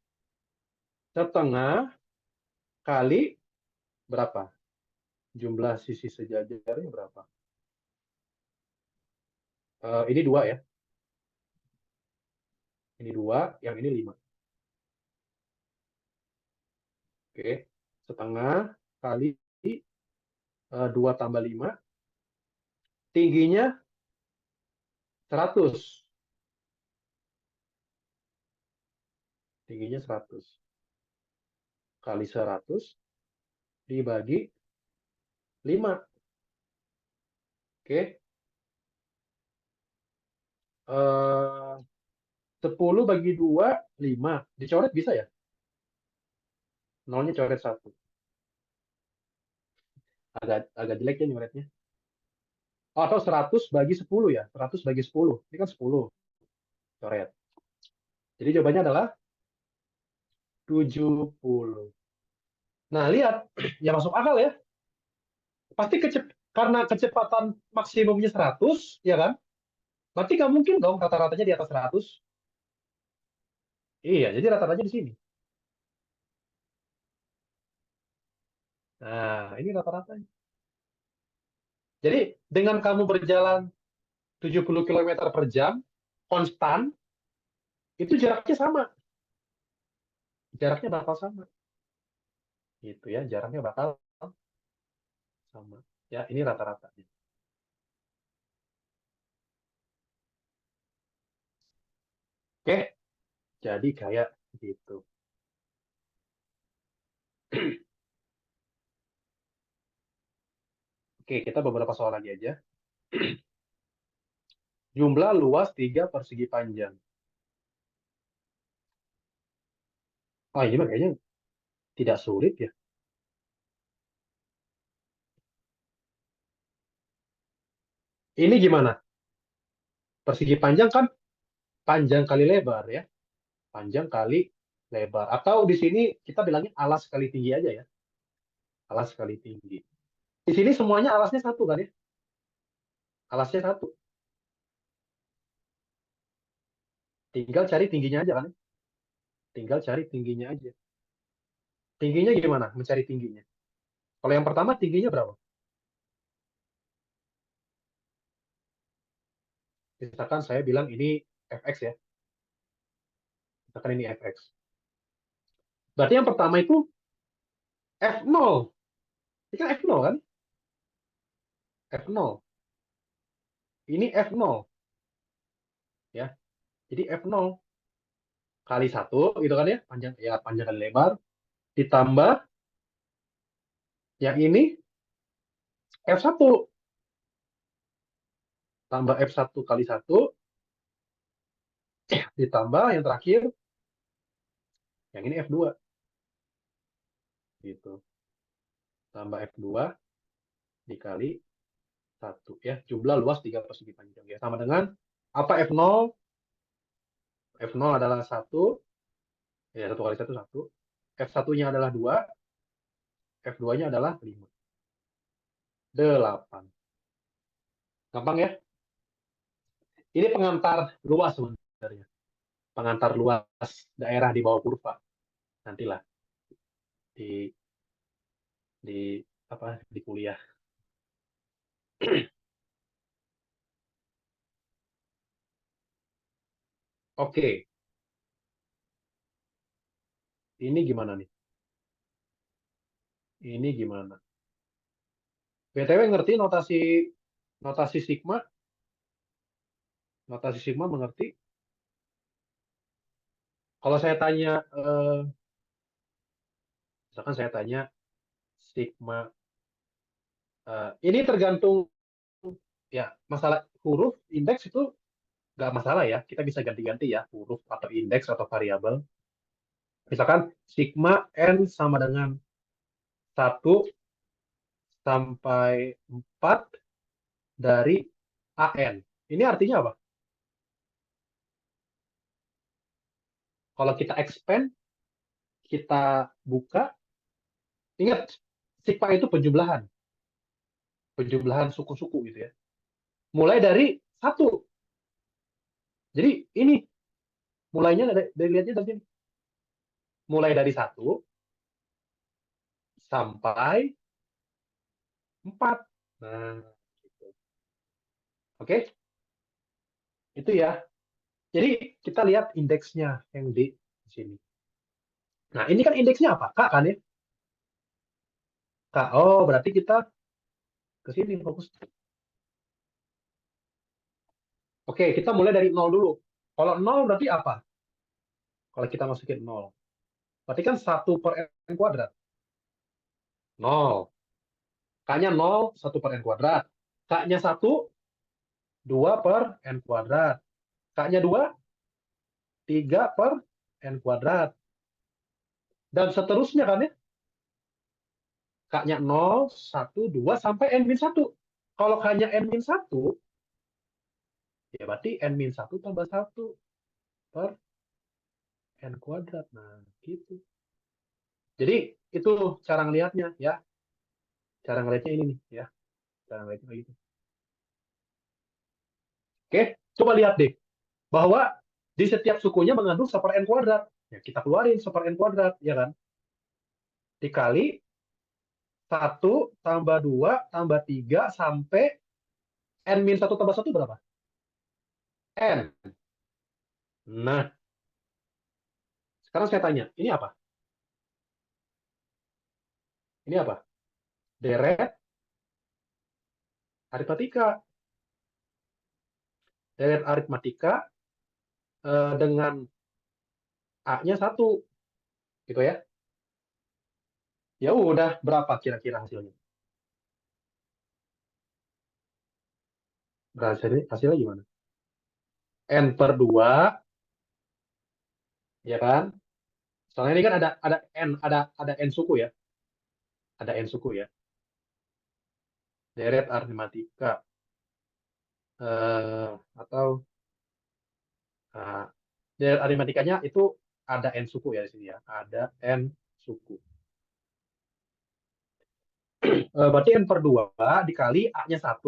S1: Setengah kali berapa? Jumlah sisi sejajarnya berapa? Ini 2 ya. Ini 2, yang ini 5. Oke. Setengah kali 2 tambah 5. Tingginya 100. Tingginya 100. Kali 100 dibagi 5. Oke. 10 bagi 2, 5. Dicoret bisa ya? Nolnya coret 1. Agak jelek ya nyoretnya. Oh, atau 100 bagi 10 ya? 100 bagi 10. Ini kan 10. Coret. Jadi jawabannya adalah 70. Nah, lihat. Ya masuk akal ya. Pasti karena kecepatan maksimumnya 100, ya kan? Berarti nggak mungkin dong rata-ratanya di atas 100. Iya, jadi rata-ratanya di sini. Nah, ini rata-ratanya. Jadi, dengan kamu berjalan 70 km per jam, konstan, itu jaraknya sama. Jaraknya bakal sama. Gitu ya, jaraknya bakal sama. Ya, ini rata-ratanya. Oke, jadi kayak gitu. Oke, kita beberapa soal lagi aja. Jumlah luas 3 persegi panjang. Oh, ini mah kayaknya tidak sulit ya. Ini gimana? Persegi panjang kan panjang kali lebar ya. Panjang kali lebar. Atau di sini kita bilangnya alas kali tinggi aja ya. Alas kali tinggi. Di sini semuanya alasnya satu kan ya? Alasnya satu. Tinggal cari tingginya aja kan? Tinggal cari tingginya aja. Tingginya gimana? Mencari tingginya. Kalau yang pertama tingginya berapa? Misalkan saya bilang ini fx ya. Misalkan ini fx. Berarti yang pertama itu f0. Ini kan f0 kan? F0. Ini f0 ya. Jadi f0 kali 1 gitu kan ya. Panjang kali lebar ditambah yang ini f1 tambah f1 kali 1 ditambah yang terakhir yang ini f2 gitu. Tambah f2 dikali 1 ya. Jumlah luas 3 persegi panjang ya. Sama dengan apa f0? F0 adalah 1 ya, 1 kali 1 1. F1-nya adalah 2, F2-nya adalah 5. 8. Gampang ya? Ini pengantar luas sebenarnya. Pengantar luas daerah di bawah kurva. Nantilah di di apa di kuliah. Oke, ini gimana nih? Ini gimana? BTW ngerti notasi notasi sigma? Notasi sigma mengerti? Kalau saya tanya misalkan saya tanya sigma ini tergantung ya, masalah huruf indeks itu nggak masalah ya, kita bisa ganti-ganti ya huruf atau indeks atau variabel. Misalkan sigma n sama dengan 1 sampai 4 dari an. Ini artinya apa? Kalau kita expand, kita buka, ingat sigma itu penjumlahan suku-suku gitu ya. Mulai dari 1. Jadi ini mulainya dari lihatnya dari sini. Mulai dari 1 sampai 4. Nah, gitu. Oke, itu ya. Jadi kita lihat indeksnya yang di sini. Nah, ini kan indeksnya apa? Kak kan ya? Kak. Oh, berarti kita ke sini fokus. Oke, kita mulai dari 0 dulu. Kalau 0 berarti apa? Kalau kita masukin 0. Berarti kan 1 per n kuadrat. 0. K-nya 0, 1 per n kuadrat. K-nya 1, 2 per n kuadrat. K-nya 2, 3 per n kuadrat. Dan seterusnya kan ya. K-nya 0, 1, 2, sampai n-1. Kalau K-nya n-1, ya berarti n-1 tambah 1 per n kuadrat. Nah, gitu. Jadi, itu cara ngelihatnya ya. Cara ngelihatnya ini nih ya. Cara ngelihatnya kayak gitu. Oke, coba lihat deh. Bahwa di setiap sukunya mengandung 1 per n kuadrat. Ya, kita keluarin 1 per n kuadrat, ya kan? Dikali 1 tambah 2 tambah 3 sampai n-1 tambah 1 berapa? N. Nah, sekarang saya tanya, ini apa? Ini apa? Deret aritmatika. Deret aritmatika dengan A-nya 1. Gitu ya. Ya udah, berapa kira-kira hasilnya? Hasilnya gimana? N per 2, ya kan? Soalnya ini kan ada N suku ya. Ada N suku ya. Deret aritmatika. Atau uh, deret aritmatikanya itu ada N suku ya di sini ya. Ada N suku. Berarti N per 2 dikali A-nya 1.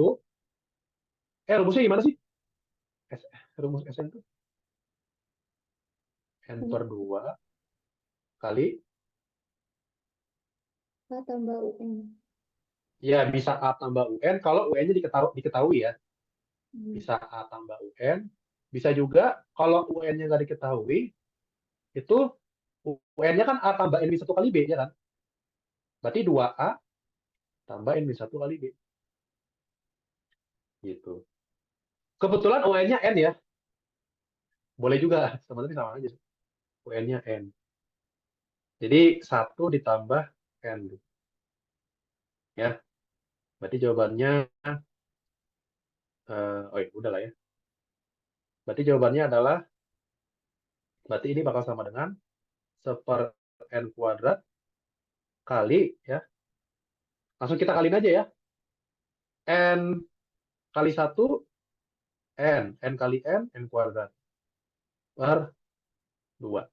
S1: Rumusnya gimana sih? Rumus SN itu N per 2 kali,
S3: A tambah UN.
S1: ya bisa A tambah UN kalau UN-nya diketahui ya.
S3: Hmm.
S1: Bisa A tambah UN. Bisa juga kalau UN-nya nggak diketahui, itu UN-nya kan A tambah N-1 kali B, ya kan? Berarti 2A tambah N-1 kali B. Gitu. Kebetulan UN-nya N ya. Boleh juga, sebenarnya sama aja. UN-nya N. Jadi 1 ditambah N. Ya, berarti jawabannya, oh ya, udah lah ya. Berarti jawabannya adalah, berarti ini bakal sama dengan 1 N kuadrat kali, ya. Langsung kita kaliin aja ya. N kali 1, N. N kali N kuadrat. Per 2.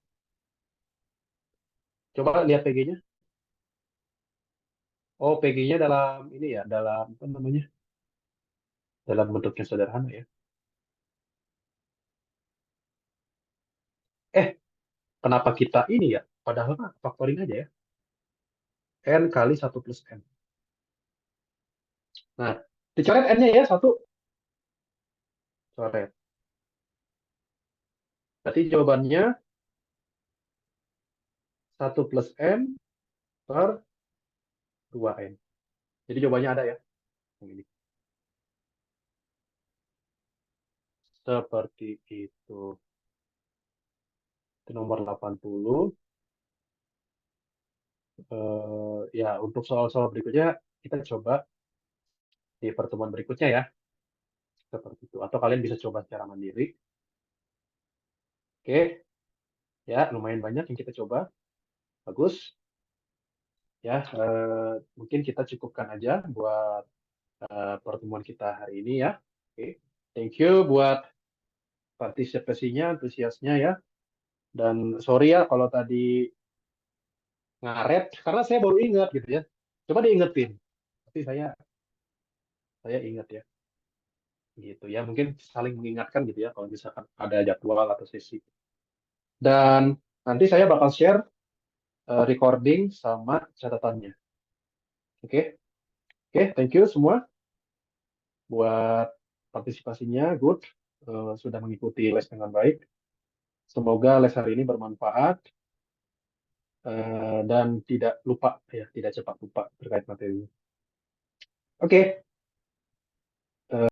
S1: Coba lihat PG-nya. Oh, PG-nya dalam ini ya, dalam apa namanya? Dalam bentuk yang sederhana ya. Eh, kenapa kita ini ya? Padahal mah factoring aja ya. N kali 1 plus N. Nah, dicoret N-nya ya, 1. Coret. Berarti jawabannya 1 plus N per 2N. Jadi jawabannya ada ya. Yang ini. Seperti itu. Itu nomor 80. Ya, untuk soal-soal berikutnya, kita coba di pertemuan berikutnya ya. Seperti itu. Atau kalian bisa coba secara mandiri. Oke. Ya, lumayan banyak yang kita coba. Bagus. Ya, mungkin kita cukupkan aja buat pertemuan kita hari ini ya. Oke. Thank you buat partisipasinya, antusiasnya ya. Dan sorry ya kalau tadi ngaret, karena saya baru ingat gitu ya. Coba diingetin. Tapi saya ingat ya. Gitu ya. Mungkin saling mengingatkan gitu ya kalau misalkan ada jadwal atau sesi. Dan nanti saya bakal share recording sama catatannya. Oke. Oke, thank you semua buat partisipasinya. Good. Sudah mengikuti les dengan baik. Semoga les hari ini bermanfaat dan tidak lupa ya, tidak cepat lupa terkait materi. Oke.